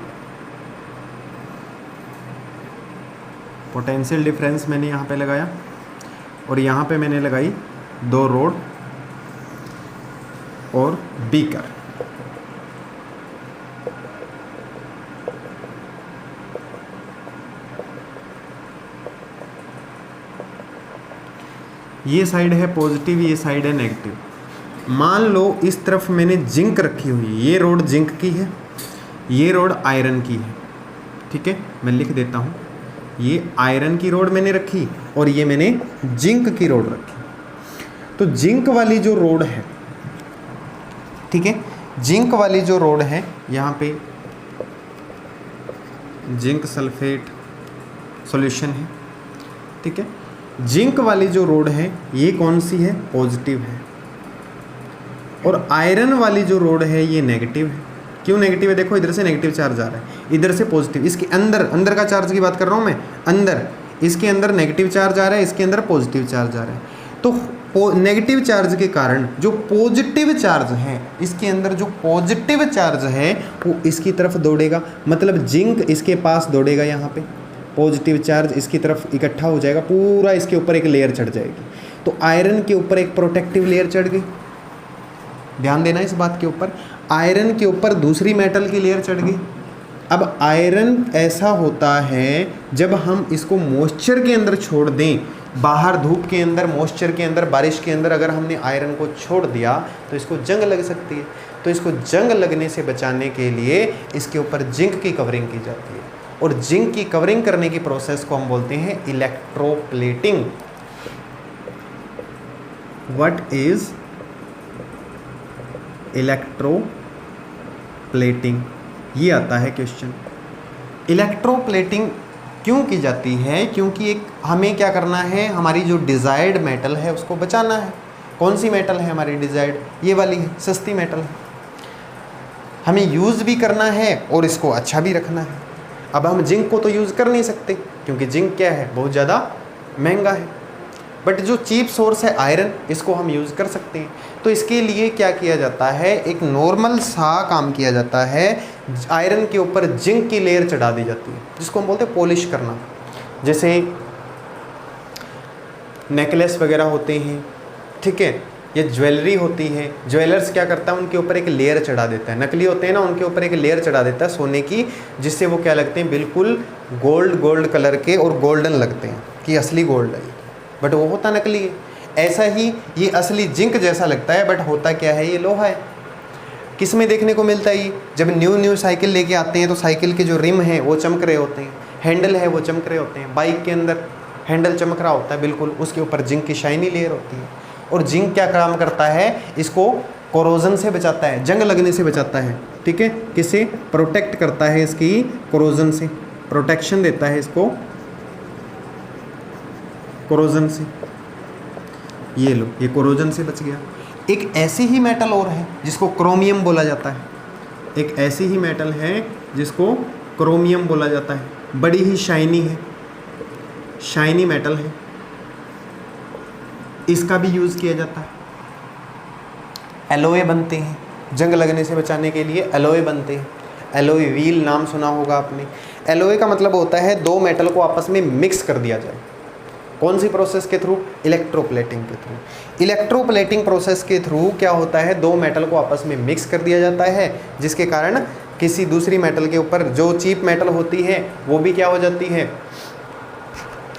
पोटेंशियल डिफरेंस मैंने यहाँ पे लगाया और यहाँ पे मैंने लगाई 2 रोड और बीकर। ये साइड है पॉजिटिव, ये साइड है नेगेटिव। मान लो इस तरफ मैंने जिंक रखी हुई है, ये रोड जिंक की है, ये रोड आयरन की है। ठीक है, मैं लिख देता हूँ, ये आयरन की रोड मैंने रखी और ये मैंने जिंक की रोड रखी। तो जिंक वाली जो रोड है, ठीक है, जिंक वाली जो रोड है, यहाँ पे जिंक सल्फेट सॉल्यूशन है। ठीक है, जिंक वाली जो रोड है ये कौन सी है? पॉजिटिव है। और आयरन वाली जो रोड है ये नेगेटिव है। क्यों नेगेटिव है? देखो इधर से नेगेटिव चार्ज आ रहा है, इधर से पॉजिटिव। इसके अंदर, अंदर का चार्ज की बात कर रहा हूँ मैं, अंदर इसके अंदर नेगेटिव चार्ज आ रहा है, इसके अंदर पॉजिटिव चार्ज आ रहा है। तो नेगेटिव चार्ज के कारण जो पॉजिटिव चार्ज है, इसके अंदर जो पॉजिटिव चार्ज है वो इसकी तरफ दौड़ेगा, मतलब जिंक इसके पास दौड़ेगा, यहाँ पे पॉजिटिव चार्ज इसकी तरफ इकट्ठा हो जाएगा, पूरा इसके ऊपर एक लेयर चढ़ जाएगी। तो आयरन के ऊपर एक प्रोटेक्टिव लेयर चढ़ गई, ध्यान देना इस बात के ऊपर। आयरन के ऊपर दूसरी मेटल की लेयर चढ़ गई। अब आयरन ऐसा होता है, जब हम इसको मॉइस्चर के अंदर छोड़ दें, बाहर धूप के अंदर, मॉइस्चर के अंदर, बारिश के अंदर अगर हमने आयरन को छोड़ दिया तो इसको जंग लग सकती है। तो इसको जंग लगने से बचाने के लिए इसके ऊपर जिंक की कवरिंग की जाती है, और जिंक की कवरिंग करने की प्रोसेस को हम बोलते हैं इलेक्ट्रोप्लेटिंग। What is electroplating? ये आता है क्वेश्चन। इलेक्ट्रोप्लेटिंग क्यों की जाती है? क्योंकि एक हमें क्या करना है, हमारी जो डिज़ायर्ड मेटल है उसको बचाना है। कौन सी मेटल है हमारी डिज़ायर्ड? ये वाली है, सस्ती मेटल है, हमें यूज़ भी करना है और इसको अच्छा भी रखना है। अब हम जिंक को तो यूज़ कर नहीं सकते क्योंकि जिंक क्या है, बहुत ज़्यादा महंगा है, बट जो चीप सोर्स है आयरन, इसको हम यूज़ कर सकते हैं। तो इसके लिए क्या किया जाता है, एक नॉर्मल सा काम किया जाता है, आयरन के ऊपर जिंक की लेयर चढ़ा दी जाती है, जिसको हम बोलते हैं पॉलिश करना। जैसे नेकलेस वगैरह होते हैं, ठीक है, ये ज्वेलरी होती है, ज्वेलर्स क्या करता है, उनके ऊपर एक लेयर चढ़ा देता है, नकली होते हैं ना, उनके ऊपर एक लेयर चढ़ा देता है सोने की, जिससे वो क्या लगते हैं, बिल्कुल गोल्ड कलर के और गोल्डन लगते हैं कि असली गोल्ड है, बट वो होता नकली है। ऐसा ही ये असली जिंक जैसा लगता है, बट होता क्या है, ये लोहा है। किस में देखने को मिलता है ये? जब न्यू साइकिल लेके आते हैं तो साइकिल के जो रिम है वो चमक रहे होते हैं, हैंडल है वो चमक रहे होते हैं, बाइक के अंदर हैंडल चमक रहा होता है बिल्कुल, उसके ऊपर जिंक की शाइनी लेयर होती है। और जिंक क्या काम करता है, इसको कोरोजन से बचाता है, जंग लगने से बचाता है। ठीक है, किसे प्रोटेक्ट करता है, इसकी कोरोजन से प्रोटेक्शन देता है इसको, कोरोजन से। ये लो, ये कोरोजन से बच गया। एक ऐसी ही मेटल और है जिसको क्रोमियम बोला जाता है, एक ऐसी ही मेटल है जिसको क्रोमियम बोला जाता है, बड़ी ही शाइनी है, शाइनी मेटल है, इसका भी यूज़ किया जाता है। एलोए बनते हैं, जंग लगने से बचाने के लिए एलोए बनते हैं। एलोए व्हील नाम सुना होगा आपने। एलोए का मतलब होता है दो मेटल को आपस में मिक्स कर दिया जाए। कौन सी प्रोसेस के थ्रू? इलेक्ट्रोप्लेटिंग के थ्रू। इलेक्ट्रोप्लेटिंग प्रोसेस के थ्रू क्या होता है, दो मेटल को आपस में मिक्स कर दिया जाता है, जिसके कारण किसी दूसरी मेटल के ऊपर जो चीप मेटल होती है वो भी क्या हो जाती है,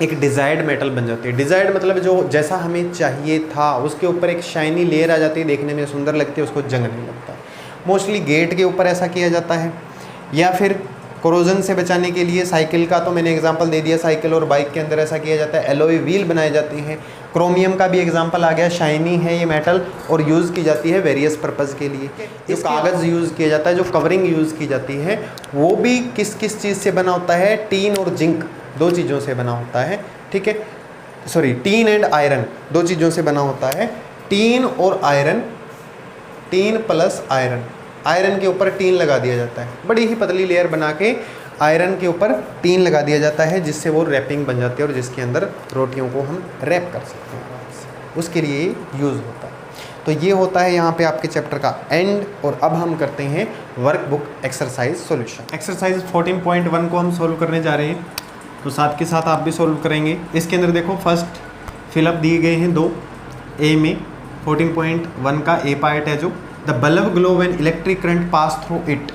एक डिज़ायर्ड मेटल बन जाती है। डिज़ायर्ड मतलब जो जैसा हमें चाहिए था, उसके ऊपर एक शाइनी लेयर आ जाती है, देखने में सुंदर लगती है, उसको जंग नहीं लगता। मोस्टली गेट के ऊपर ऐसा किया जाता है, या फिर कोरोजन से बचाने के लिए साइकिल का तो मैंने एग्जांपल दे दिया, साइकिल और बाइक के अंदर ऐसा किया जाता है। एलोए व्हील बनाए जाते हैं। क्रोमियम का भी एग्जांपल आ गया, शाइनी है ये मेटल और यूज़ की जाती है वेरियस पर्पज़ के लिए। जो कागज़ यूज़ किया जाता है, जो कवरिंग यूज़ की जाती है, वो भी किस किस चीज़ से बना होता है? टीन और जिंक, दो चीज़ों से बना होता है। ठीक है, सॉरी, टीन एंड आयरन, दो चीज़ों से बना होता है। टीन और iron, tin plus iron, iron के ऊपर टीन लगा दिया जाता है, बड़ी ही पतली लेयर बना के आयरन के ऊपर टीन लगा दिया जाता है, जिससे वो रैपिंग बन जाती है और जिसके अंदर रोटियों को हम रैप कर सकते हैं, उसके लिए यूज़ होता है। तो ये होता है यहाँ पे आपके चैप्टर का एंड। और अब हम करते हैं वर्कबुक एक्सरसाइज सॉल्यूशन। एक्सरसाइज 14.1 को हम सोल्व करने जा रहे हैं। तो साथ के साथ आप भी सोल्व करेंगे। इसके अंदर देखो फर्स्ट फिलअप दिए गए हैं दो, ए में 14.1 का ए पार्ट है जो the bulb glow when electric current pass through it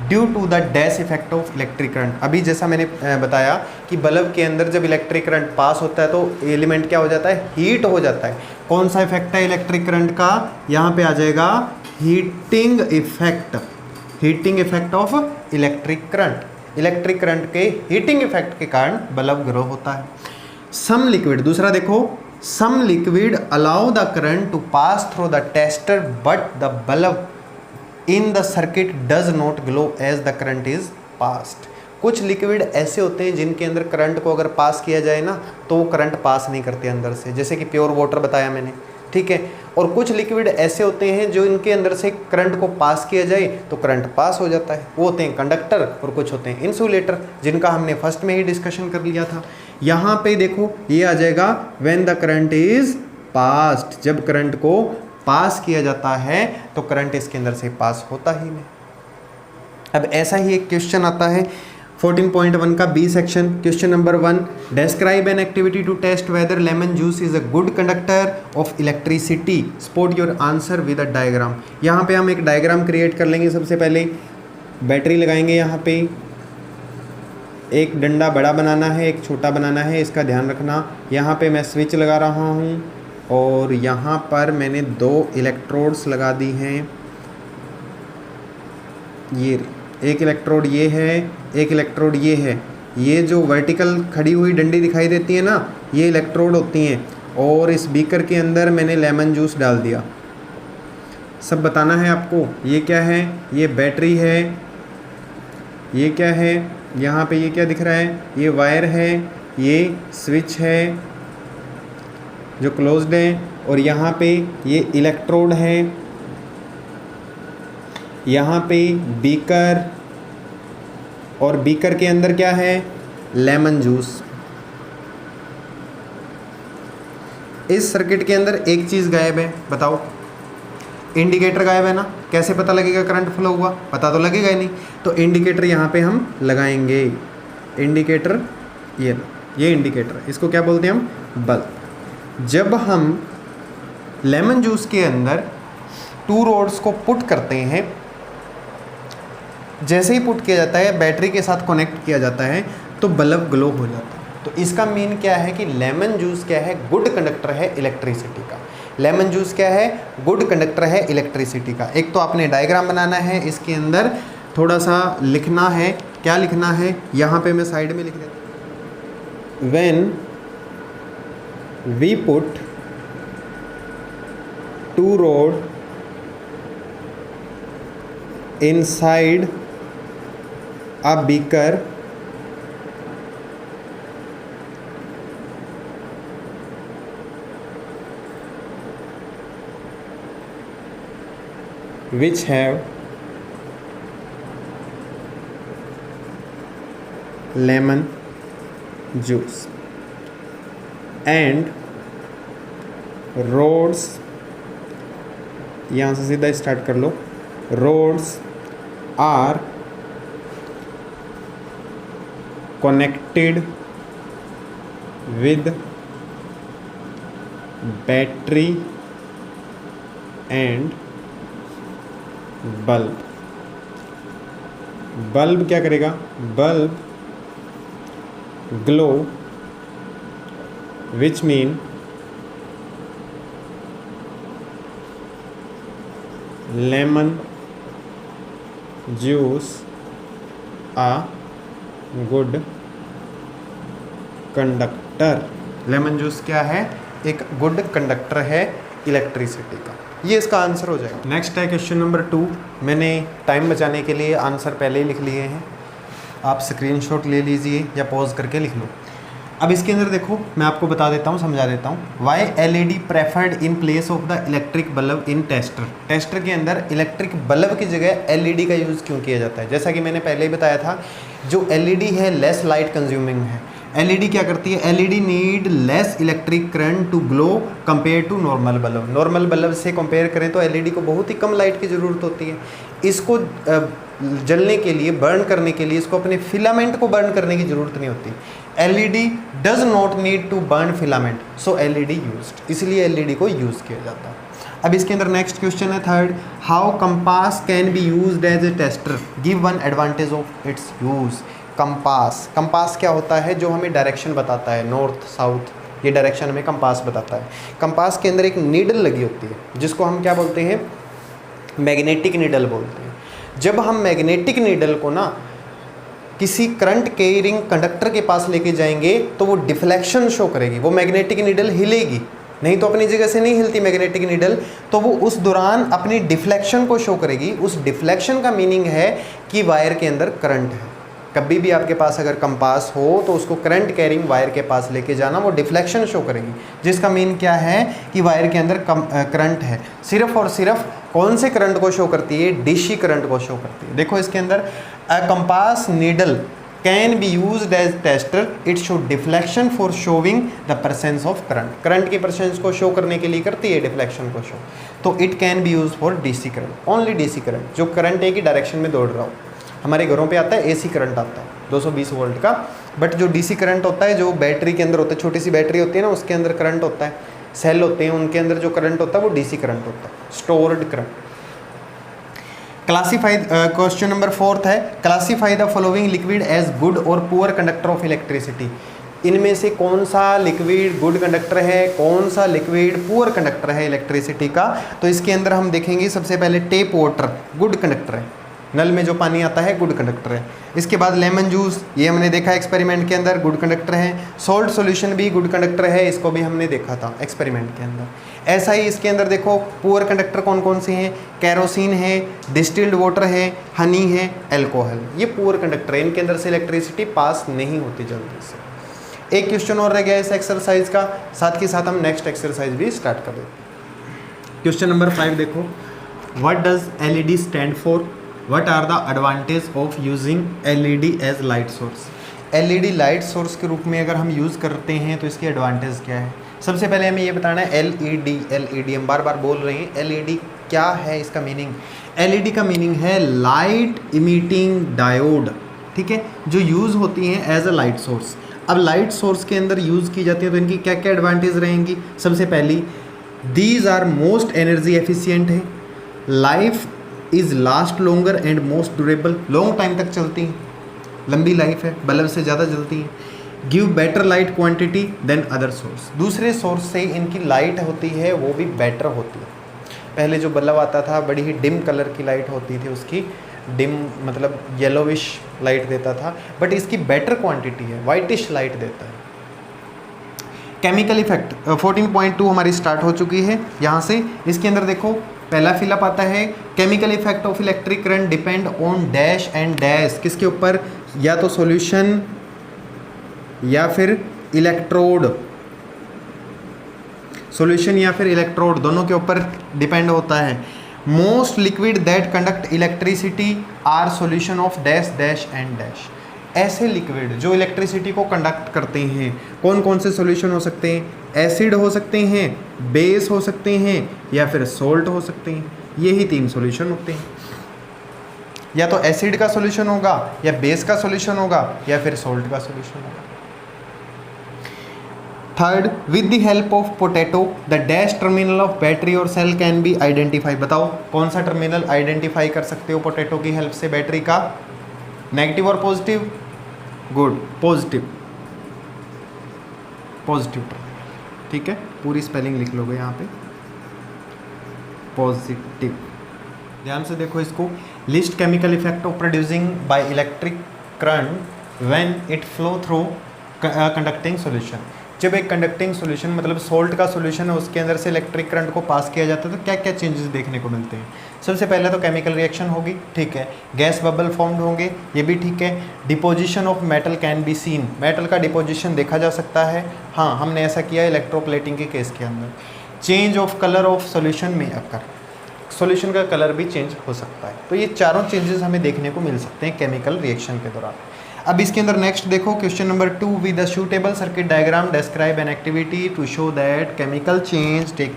due to the dash effect of electric current. अभी जैसा मैंने बताया कि बल्ब के अंदर जब इलेक्ट्रिक करंट पास होता है तो एलिमेंट क्या हो जाता है, हीट हो जाता है। कौन सा इफेक्ट है इलेक्ट्रिक करंट का, यहाँ पे आ जाएगा heating effect, heating effect of electric current. Electric current के हीटिंग इफेक्ट के कारण बल्ब ग्लो होता है। सम लिक्विड, दूसरा देखो, some liquid allow the current to pass through the tester but the bulb in the circuit does not glow as the current is passed. कुछ liquid ऐसे होते हैं जिनके अंदर करंट को अगर पास किया जाए ना तो वो करंट पास नहीं करते अंदर से, जैसे कि प्योर वाटर बताया मैंने, ठीक है। और कुछ लिक्विड ऐसे होते हैं जो इनके अंदर से करंट को पास किया जाए तो करंट पास हो जाता है, वो होते हैं कंडक्टर, और कुछ होते हैं इंसुलेटर, जिनका हमने फर्स्ट में ही डिस्कशन कर लिया था। यहाँ पे देखो ये आ जाएगा when the current is passed, जब करंट को पास किया जाता है तो करंट इसके अंदर से पास होता ही नहीं। अब ऐसा ही एक क्वेश्चन आता है 14.1 का B section, question number 1, describe an activity to test whether lemon juice is a good conductor of electricity, spot your answer with a diagram. यहाँ पे हम एक डायग्राम क्रिएट कर लेंगे। सबसे पहले बैटरी लगाएंगे, यहाँ पे एक डंडा बड़ा बनाना है, एक छोटा बनाना है, इसका ध्यान रखना। यहाँ पे मैं स्विच लगा रहा हूँ और यहाँ पर मैंने 2 इलेक्ट्रोड्स लगा दी हैं। ये एक इलेक्ट्रोड ये है, एक इलेक्ट्रोड ये है। ये जो वर्टिकल खड़ी हुई डंडी दिखाई देती है ना, ये इलेक्ट्रोड होती हैं। और इस बीकर के अंदर मैंने लेमन जूस डाल दिया। सब बताना है आपको। ये क्या है, ये बैटरी है। ये क्या है, यहाँ पे ये क्या दिख रहा है, ये वायर है, ये स्विच है जो क्लोज्ड है, और यहाँ पे ये इलेक्ट्रोड है, यहाँ पे बीकर, और बीकर के अंदर क्या है, लेमन जूस। इस सर्किट के अंदर एक चीज़ गायब है, बताओ, इंडिकेटर गायब है ना। कैसे पता लगेगा करंट फ्लो हुआ, पता तो लगेगा ही नहीं। तो इंडिकेटर यहाँ पे हम लगाएंगे। इंडिकेटर ये इंडिकेटर, इसको क्या बोलते हैं हम, बल्ब। जब हम लेमन जूस के अंदर 2 रोड्स को पुट करते हैं, जैसे ही पुट किया जाता है, बैटरी के साथ कनेक्ट किया जाता है तो बल्ब ग्लो हो जाता है। तो इसका मीन क्या है कि लेमन जूस क्या है, गुड कंडक्टर है इलेक्ट्रिसिटी का। लेमन जूस क्या है, गुड कंडक्टर है इलेक्ट्रिसिटी का। एक तो आपने डायग्राम बनाना है, इसके अंदर थोड़ा सा लिखना है। क्या लिखना है, यहाँ पे मैं साइड में लिख देता हूँ। When we put 2 rod inside a beaker, which have lemon juice and rods, यहाँ से सीधा स्टार्ट कर लो, rods are connected with battery and bulb। Bulb क्या करेगा, bulb glow, which mean lemon juice a good conductor. Lemon juice क्या है, एक गुड कंडक्टर है इलेक्ट्रिसिटी का। ये इसका आंसर हो जाएगा। नेक्स्ट है क्वेश्चन नंबर 2। मैंने टाइम बचाने के लिए आंसर पहले ही लिख लिए हैं, आप स्क्रीनशॉट ले लीजिए या पॉज करके लिख लो। अब इसके अंदर देखो, मैं आपको बता देता हूँ, समझा देता हूँ। Why LED preferred in place of the electric bulb in tester. Tester के अंदर इलेक्ट्रिक बल्ब की जगह LED का यूज़ क्यों किया जाता है? जैसा कि मैंने पहले ही बताया था, जो LED है लेस लाइट कंज्यूमिंग है। LED क्या करती है, LED need less electric current to glow compare to normal bulb. Normal bulb से कंपेयर करें तो LED को बहुत ही कम लाइट की ज़रूरत होती है। इसको जलने के लिए, बर्न करने के लिए, इसको अपने फिलामेंट को बर्न करने की ज़रूरत नहीं होती। LED does not need to burn filament, so LED used, इसलिए एलईडी को यूज़ किया जाता है। अब इसके अंदर नेक्स्ट क्वेश्चन है third, how compass can be used as a tester, give one advantage of its use. Compass, compass क्या होता है, जो हमें डायरेक्शन बताता है, नॉर्थ साउथ, ये डायरेक्शन हमें कंपास बताता है। कंपास के अंदर एक नीडल लगी होती है जिसको हम क्या बोलते हैं, मैग्नेटिक नीडल बोलते हैं। जब हम मैग्नेटिक नीडल को ना किसी करंट कैरिंग कंडक्टर के पास लेके जाएंगे तो वो डिफ्लेक्शन शो करेगी, वो मैग्नेटिक नीडल हिलेगी, नहीं तो अपनी जगह से नहीं हिलती मैग्नेटिक नीडल, तो वो उस दौरान अपनी डिफ्लेक्शन को शो करेगी। उस डिफ्लेक्शन का मीनिंग है कि वायर के अंदर करंट है। कभी भी आपके पास अगर कंपास हो तो उसको करंट कैरिंग वायर के पास लेके जाना, वो डिफ्लेक्शन शो करेगी, जिसका मीन क्या है कि वायर के अंदर करंट है। सिर्फ और सिर्फ कौन से करंट को शो करती है, डीसी करंट को शो करती है। देखो इसके अंदर a compass needle can be used as tester, it show deflection for showing the presence of current, current की परसेंस को शो करने के लिए करती है डिफ्लेक्शन को शो। तो it can be use for DC current, only DC current, जो करंट एक ही डायरेक्शन में दौड़ रहा हो। हमारे घरों पे आता है एसी करंट आता है 220 वोल्ट का, बट जो डीसी करंट होता है जो बैटरी के अंदर होता है, छोटी सी बैटरी होती है ना, उसके अंदर करंट होता है, सेल होते हैं, उनके अंदर जो करंट होता है वो डीसी करंट होता है, stored current. Classified, question number 4 है, classify the following liquid as good or poor conductor of electricity. इनमें से कौन सा लिक्विड गुड कंडक्टर है, कौन सा लिक्विड पुअर कंडक्टर है इलेक्ट्रिसिटी का। तो इसके अंदर हम देखेंगे सबसे पहले टेप वाटर गुड कंडक्टर है, नल में जो पानी आता है गुड कंडक्टर है। इसके बाद लेमन जूस, ये हमने देखा एक्सपेरिमेंट के अंदर, गुड कंडक्टर है। सॉल्ट सॉल्यूशन भी गुड कंडक्टर है, इसको भी हमने देखा था एक्सपेरिमेंट के अंदर। ऐसा ही इसके अंदर देखो पुअर कंडक्टर कौन कौन से हैं, कैरोसिन है, डिस्टिल्ड वाटर है, हनी है, एल्कोहल, ये पुअर कंडक्टर है, इनके अंदर से इलेक्ट्रिसिटी पास नहीं होती जल्दी से। एक क्वेश्चन और रह गया इस एक्सरसाइज का, साथ के साथ हम नेक्स्ट एक्सरसाइज भी स्टार्ट कर देते हैं। क्वेश्चन नंबर 5 देखो, what does LED stand for, What are the advantage of using LED as light source? LED light source के रूप में अगर हम यूज़ करते हैं तो इसकी एडवांटेज क्या है। सबसे पहले हमें ये बताना है LED हम बार बार बोल रहे हैं, LED क्या है, इसका मीनिंग। LED का मीनिंग है लाइट इमिटिंग डायोड, ठीक है, जो यूज़ होती हैं एज अ लाइट सोर्स। अब लाइट सोर्स के अंदर यूज़ की जाती है तो इनकी क्या क्या एडवांटेज रहेंगी। सबसे पहली, these are most energy efficient है, life is last longer and most durable, long time तक चलती हैं, लंबी लाइफ है, बल्ब से ज़्यादा जलती हैं। Give better light quantity than other source, दूसरे सोर्स से इनकी लाइट होती है वो भी बेटर होती है। पहले जो बल्ब आता था बड़ी ही डिम कलर की लाइट होती थी, उसकी डिम मतलब येलोविश लाइट देता था, बट इसकी बेटर क्वांटिटी है, वाइटिश लाइट देता है। केमिकल इफेक्ट 14.2 हमारी स्टार्ट हो चुकी है यहाँ से। इसके अंदर देखो पहला फिलअप आता है, chemical effect of electric current depend on dash and dash, किसके ऊपर, या तो सॉल्यूशन या फिर इलेक्ट्रोड, सॉल्यूशन या फिर इलेक्ट्रोड दोनों के ऊपर डिपेंड होता है। Most liquid that conduct electricity are solution of dash dash and dash, ऐसे लिक्विड जो इलेक्ट्रिसिटी को कंडक्ट करते हैं कौन कौन से सॉल्यूशन हो सकते हैं, एसिड हो सकते हैं, बेस हो सकते हैं, या फिर सोल्ट हो सकते हैं। यही 3 सॉल्यूशन होते हैं, या तो एसिड का सॉल्यूशन होगा, या बेस का सॉल्यूशन होगा, या फिर सोल्ट का सॉल्यूशन होगा। Third, with the help of potato the dash terminal of battery और सेल कैन बी आइडेंटिफाई, बताओ कौन सा टर्मिनल आइडेंटिफाई कर सकते हो पोटैटो की हेल्प से बैटरी का, नेगेटिव और positive, good, positive, positive terminal, ठीक है, पूरी स्पेलिंग लिख लोगे यहाँ पे, पॉजिटिव। ध्यान से देखो इसको, list chemical effect of producing by electric current when it flow through conducting solution. जब एक कंडक्टिंग सॉल्यूशन मतलब सोल्ट का सॉल्यूशन है उसके अंदर से इलेक्ट्रिक करंट को पास किया जाता है तो क्या क्या चेंजेस देखने को मिलते हैं। सबसे पहले तो केमिकल रिएक्शन होगी, ठीक है, गैस बबल फॉर्म्ड होंगे, ये भी ठीक है। Deposition of metal can be seen, metal का डिपोजिशन देखा जा सकता है, हाँ हमने ऐसा किया इलेक्ट्रोप्लेटिंग के केस के अंदर। Change of colour of solution में अकर, सॉल्यूशन का कलर भी चेंज हो सकता है। तो ये चारों चेंजेस हमें देखने को मिल सकते हैं केमिकल रिएक्शन के दौरान। अब इसके अंदर नेक्स्ट देखो question number 2, with the suitable circuit diagram describe an activity to show that chemical change take.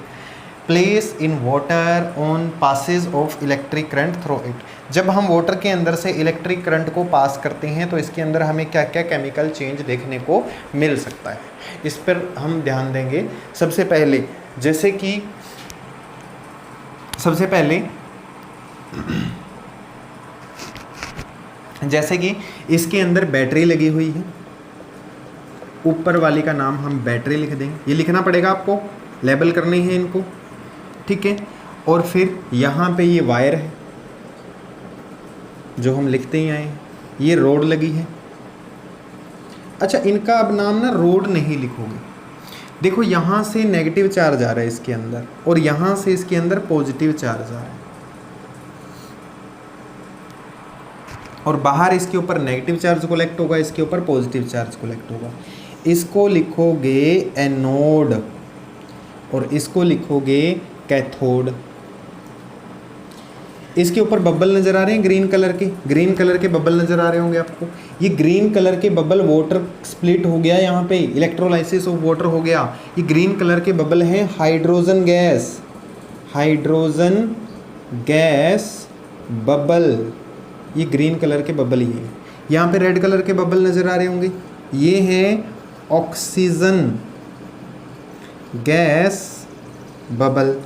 Place in water on passage of electric current through it. जब हम वाटर के अंदर से इलेक्ट्रिक करंट को पास करते हैं तो इसके अंदर हमें क्या क्या केमिकल चेंज देखने को मिल सकता है, इस पर हम ध्यान देंगे। सबसे पहले जैसे कि इसके अंदर बैटरी लगी हुई है, ऊपर वाली का नाम हम बैटरी लिख देंगे, ये लिखना पड़ेगा आपको, लेबल करनी है इनको, ठीक है। और फिर यहाँ पे ये वायर है जो हम लिखते ही आए, ये रोड लगी है। अच्छा, इनका अब नाम ना रोड नहीं लिखोगे, देखो यहाँ से नेगेटिव चार्ज आ रहा है इसके अंदर और यहाँ से इसके अंदर पॉजिटिव चार्ज आ रहा है, और बाहर इसके ऊपर नेगेटिव चार्ज कलेक्ट होगा, इसके ऊपर पॉजिटिव चार्ज कलेक्ट होगा। इसको लिखोगे एनोड और इसको लिखोगे कैथोड। इसके ऊपर बबल नज़र आ रहे हैं ग्रीन कलर के बबल नज़र आ रहे होंगे आपको। ये ग्रीन कलर के बबल, वाटर स्प्लिट हो गया, यहाँ पे इलेक्ट्रोलाइसिस ऑफ वाटर हो गया। ये ग्रीन कलर के बबल हैं हाइड्रोजन गैस बबल, ये ग्रीन कलर के बबल ये है। यहाँ पे रेड कलर के बबल नज़र आ रहे होंगे, ये है ऑक्सीजन गैस बबल,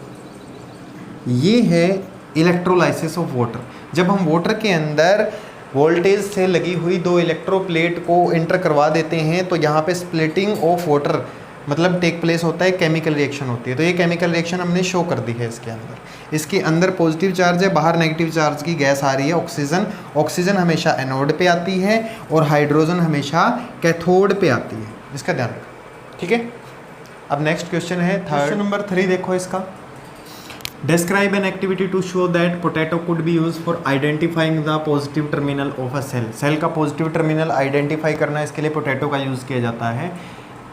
ये है इलेक्ट्रोलाइसिस ऑफ वाटर। जब हम वाटर के अंदर वोल्टेज से लगी हुई दो इलेक्ट्रोप्लेट को इंटर करवा देते हैं तो यहाँ पे स्प्लिटिंग ऑफ वाटर मतलब टेक प्लेस होता है, केमिकल रिएक्शन होती है। तो ये केमिकल रिएक्शन हमने शो कर दी है इसके अंदर पॉजिटिव चार्ज है, बाहर नेगेटिव चार्ज की गैस आ रही है ऑक्सीजन हमेशा एनोड पे आती है और हाइड्रोजन हमेशा कैथोड पे आती है, इसका ध्यान रखो, ठीक है। अब नेक्स्ट क्वेश्चन है क्वेश्चन नंबर 3, देखो इसका। Describe an activity to show that potato could be used for identifying the positive terminal of a cell। Cell का पॉजिटिव टर्मिनल आइडेंटिफाई करना, इसके लिए पोटैटो का यूज़ किया जाता है।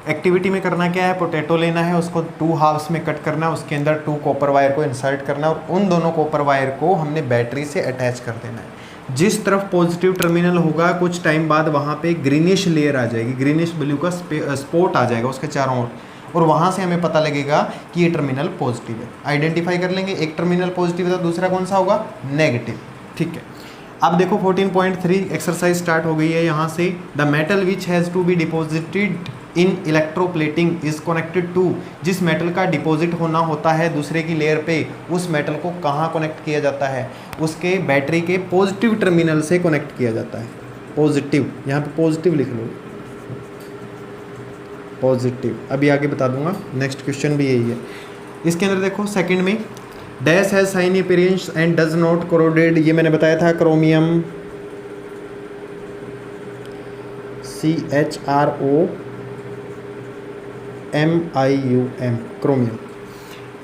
एक्टिविटी में करना क्या है, पोटैटो लेना है, उसको 2 हाफ्स में कट करना है, उसके अंदर 2 कॉपर वायर को इंसर्ट करना है और उन दोनों कॉपर वायर को हमने बैटरी से अटैच कर देना है। जिस तरफ पॉजिटिव टर्मिनल होगा कुछ टाइम बाद वहाँ पे ग्रीनिश लेयर आ जाएगी, ग्रीनिश ब्लू का स्पॉट आ जाएगा उसके चारों ओर, और वहाँ से हमें पता लगेगा कि ये टर्मिनल पॉजिटिव है। आइडेंटिफाई कर लेंगे, एक टर्मिनल पॉजिटिव है तो दूसरा कौन सा होगा, नेगेटिव, ठीक है। अब देखो 14.3 एक्सरसाइज स्टार्ट हो गई है यहाँ से। The metal which has to be deposited in electroplating is connected to. जिस मेटल का डिपॉजिट होना होता है दूसरे की लेयर पे, उस मेटल को कहाँ कनेक्ट किया जाता है, उसके बैटरी के पॉजिटिव टर्मिनल से कनेक्ट किया जाता है। पॉजिटिव, यहाँ पे पॉजिटिव लिख लो, पॉजिटिव, अभी आगे बता दूंगा। नेक्स्ट क्वेश्चन भी यही है। इसके अंदर देखो सेकंड में, dash has shiny appearance and does not corroded, ये मैंने बताया था chromium, CHROMIUM, chromium.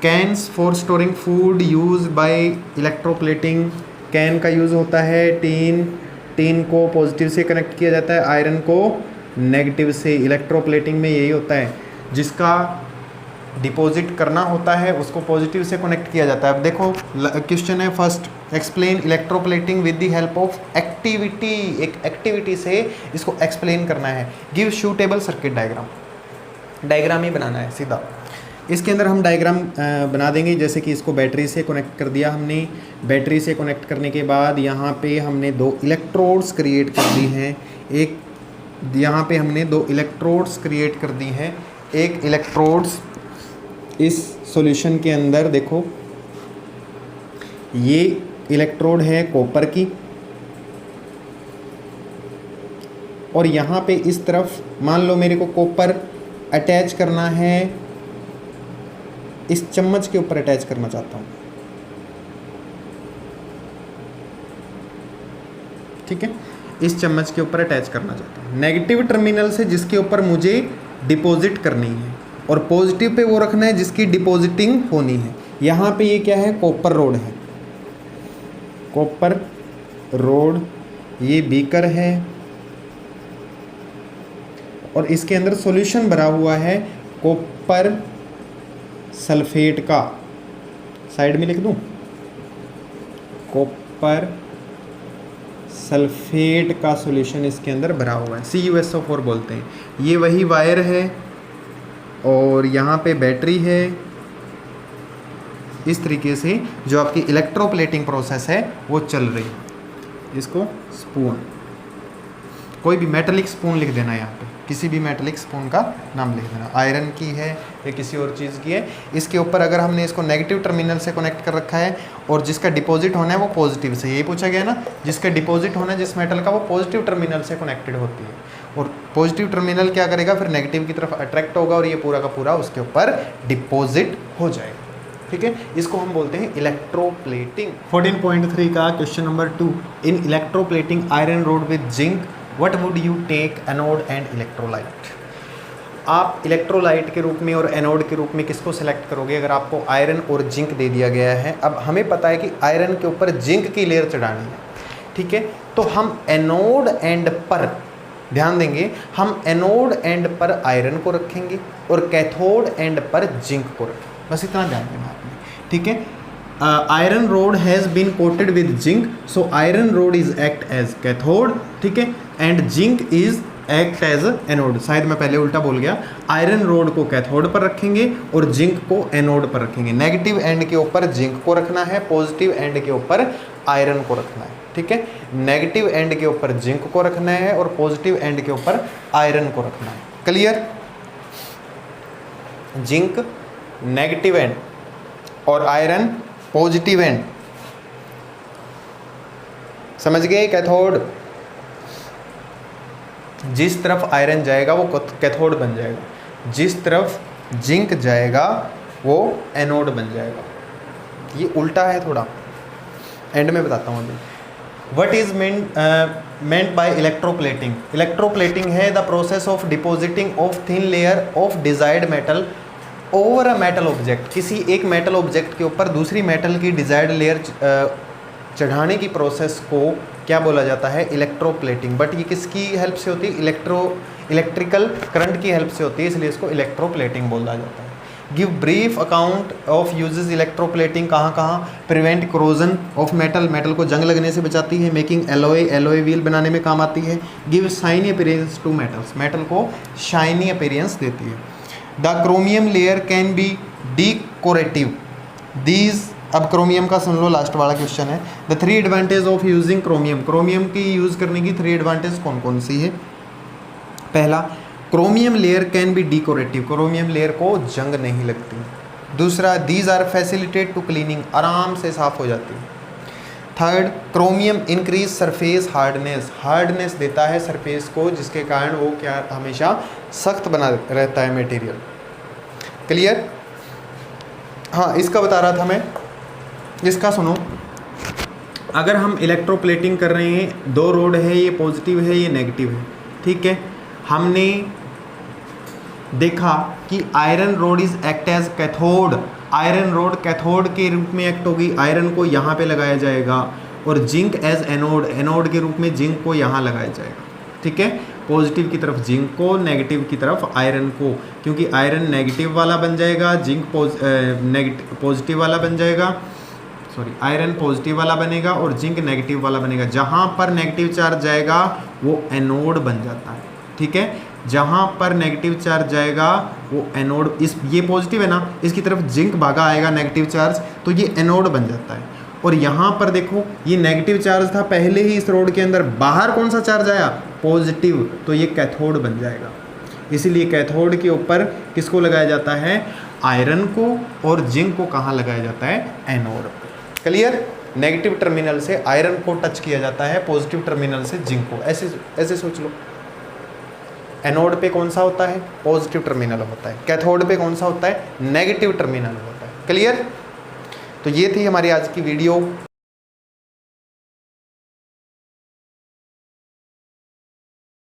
Cans for storing food use by electroplating, can का यूज़ होता है टीन को पॉजिटिव से कनेक्ट किया जाता है, आयरन को नेगेटिव से। इलेक्ट्रोप्लेटिंग में यही होता है, जिसका डिपॉजिट करना होता है उसको पॉजिटिव से कनेक्ट किया जाता है। अब देखो क्वेश्चन है first, explain electroplating with the help of activity. एक एक्टिविटी से इसको एक्सप्लेन करना है। गिव सूटेबल सर्किट डायग्राम ही बनाना है सीधा। इसके अंदर हम डायग्राम बना देंगे, जैसे कि इसको बैटरी से कनेक्ट कर दिया हमने। बैटरी से कनेक्ट करने के बाद यहाँ पे हमने 2 इलेक्ट्रोड्स क्रिएट कर दी हैं। एक यहाँ पे हमने 2 इलेक्ट्रोड्स क्रिएट कर दी हैं। एक इलेक्ट्रोड्स इस सॉल्यूशन के अंदर देखो, ये इलेक्ट्रोड है कॉपर की, और यहाँ पे इस तरफ मान लो मेरे को कॉपर अटैच करना है, इस चम्मच के ऊपर अटैच करना चाहता हूँ, ठीक है, इस चम्मच के ऊपर अटैच करना चाहता हूँ। नेगेटिव टर्मिनल से जिसके ऊपर मुझे डिपॉजिट करनी है, और पॉजिटिव पे वो रखना है जिसकी डिपॉजिटिंग होनी है। यहाँ पे ये क्या है, कॉपर रोड है, कॉपर रोड, ये बीकर है और इसके अंदर सॉल्यूशन भरा हुआ है कॉपर सल्फेट का। साइड में लिख दूँ, कॉपर सल्फेट का सॉल्यूशन इसके अंदर भरा हुआ है, CuSO4 बोलते हैं। ये वही वायर है और यहाँ पे बैटरी है इस तरीके से जो आपकी इलेक्ट्रोप्लेटिंग प्रोसेस है वो चल रही है। इसको स्पून, कोई भी मेटलिक स्पून लिख देना यहाँ पे, किसी भी मेटलिक स्पून का नाम लिख देना, आयरन की है या किसी और चीज़ की है। इसके ऊपर अगर हमने इसको नेगेटिव टर्मिनल से कनेक्ट कर रखा है और जिसका डिपॉजिट होना है वो पॉजिटिव से, यही पूछा गया ना, जिसका डिपॉजिट होना है जिस मेटल का वो पॉजिटिव टर्मिनल से कनेक्टेड होती है, और पॉजिटिव टर्मिनल क्या करेगा फिर नेगेटिव की तरफ अट्रैक्ट होगा और ये पूरा का पूरा उसके ऊपर डिपॉजिट हो जाएगा। ठीक है, इसको हम बोलते हैं इलेक्ट्रोप्लेटिंग। 14.3 का question number 2, in electroplating iron rod with zinc what would you take anode and electrolyte. आप इलेक्ट्रोलाइट के रूप में और एनोड के रूप में किसको सिलेक्ट करोगे अगर आपको आयरन और जिंक दे दिया गया है। अब हमें पता है कि आयरन के ऊपर जिंक की लेयर चढ़ानी है, ठीक है, तो हम एनोड एंड पर ध्यान देंगे, हम एनोड एंड पर आयरन को रखेंगे और कैथोड एंड पर जिंक को रखेंगे, बस इतना ध्यान देना आपने। ठीक है, iron rod has been coated with zinc, so iron rod is act as cathode, ठीक है, and zinc is act as anode. शायद मैं पहले उल्टा बोल गया, आयरन रोड को कैथोड पर रखेंगे और जिंक को एनोड पर रखेंगे। नेगेटिव एंड के ऊपर जिंक को रखना है, पॉजिटिव एंड के ऊपर आयरन को रखना है। ठीक है, नेगेटिव एंड के ऊपर जिंक को रखना है और पॉजिटिव एंड के ऊपर आयरन को रखना है। क्लियर, जिंक नेगेटिव एंड और आयरन पॉजिटिव एंड, समझ गए। कैथोड, जिस तरफ आयरन जाएगा वो कैथोड बन जाएगा, जिस तरफ जिंक जाएगा वो एनोड बन जाएगा। ये उल्टा है थोड़ा, एंड में बताता हूँ अभी। What is meant by electroplating? Electroplating है the process of depositing of thin layer of desired metal over a metal object। किसी एक मेटल ऑब्जेक्ट के ऊपर दूसरी मेटल की डिजायर्ड लेयर चढ़ाने की प्रोसेस को क्या बोला जाता है, इलेक्ट्रोप्लेटिंग। बट ये किसकी हेल्प से होती है, इलेक्ट्रिकल करंट की हेल्प से होती है, इसलिए इसको इलेक्ट्रोप्लेटिंग बोला जाता है। Give brief account of uses electroplating, कहाँ कहाँ, prevent corrosion of metal, metal को जंग लगने से बचाती है। मेकिंग एलोए, एलोए व्हील बनाने में काम आती है। Give shiny appearance to metals, metal को शाइनी अपीयरेंस देती है। The chromium layer can be decorative these, अब क्रोमियम का सुन लो, लास्ट वाला क्वेश्चन है। The 3 advantage of using chromium, chromium की यूज़ करने की 3 एडवांटेज कौन कौन सी है। पहला, chromium layer can be decorative, chromium layer को जंग नहीं लगती। दूसरा, these are facilitate to cleaning, आराम से साफ हो जाती है। Third, chromium increase surface hardness, hardness देता है सरफेस को, जिसके कारण वो क्या हमेशा सख्त बना रहता है मटेरियल। क्लियर, हाँ इसका बता रहा था मैं, इसका सुनो। अगर हम इलेक्ट्रोप्लेटिंग कर रहे हैं, 2 रोड है, ये पॉजिटिव है ये नेगेटिव है, ठीक है, हमने देखा कि iron rod is act as cathode, iron rod cathode के रूप में एक्ट होगी, आयरन को यहाँ पे लगाया जाएगा, और जिंक एज एनोड, एनोड के रूप में जिंक को यहाँ लगाया जाएगा। ठीक है, पॉजिटिव की तरफ जिंक को, नेगेटिव की तरफ आयरन को, क्योंकि आयरन नेगेटिव वाला बन जाएगा, जिंक पॉजिटिव वाला बन जाएगा, सॉरी आयरन पॉजिटिव वाला बनेगा और जिंक नेगेटिव वाला बनेगा। जहाँ पर नेगेटिव चार्ज जाएगा वो एनोड बन जाता है। ठीक है, जहाँ पर नेगेटिव चार्ज जाएगा वो एनोड, इस ये पॉजिटिव है ना, इसकी तरफ जिंक भागा आएगा नेगेटिव चार्ज, तो ये एनोड बन जाता है। और यहाँ पर देखो ये नेगेटिव चार्ज था पहले ही इस रोड के अंदर, बाहर कौन सा चार्ज आया, पॉजिटिव, तो ये कैथोड बन जाएगा। इसीलिए कैथोड के ऊपर किसको लगाया जाता है, आयरन को, और जिंक को कहाँ लगाया जाता है, एनोड। क्लियर, नेगेटिव टर्मिनल से आयरन को टच किया जाता है, पॉजिटिव टर्मिनल से जिंक को। ऐसे ऐसे सोच लो, एनोड पे कौन सा होता है, पॉजिटिव टर्मिनल होता है, कैथोड पे कौन सा होता है, नेगेटिव टर्मिनल होता है। क्लियर, तो ये थी हमारी आज की वीडियो।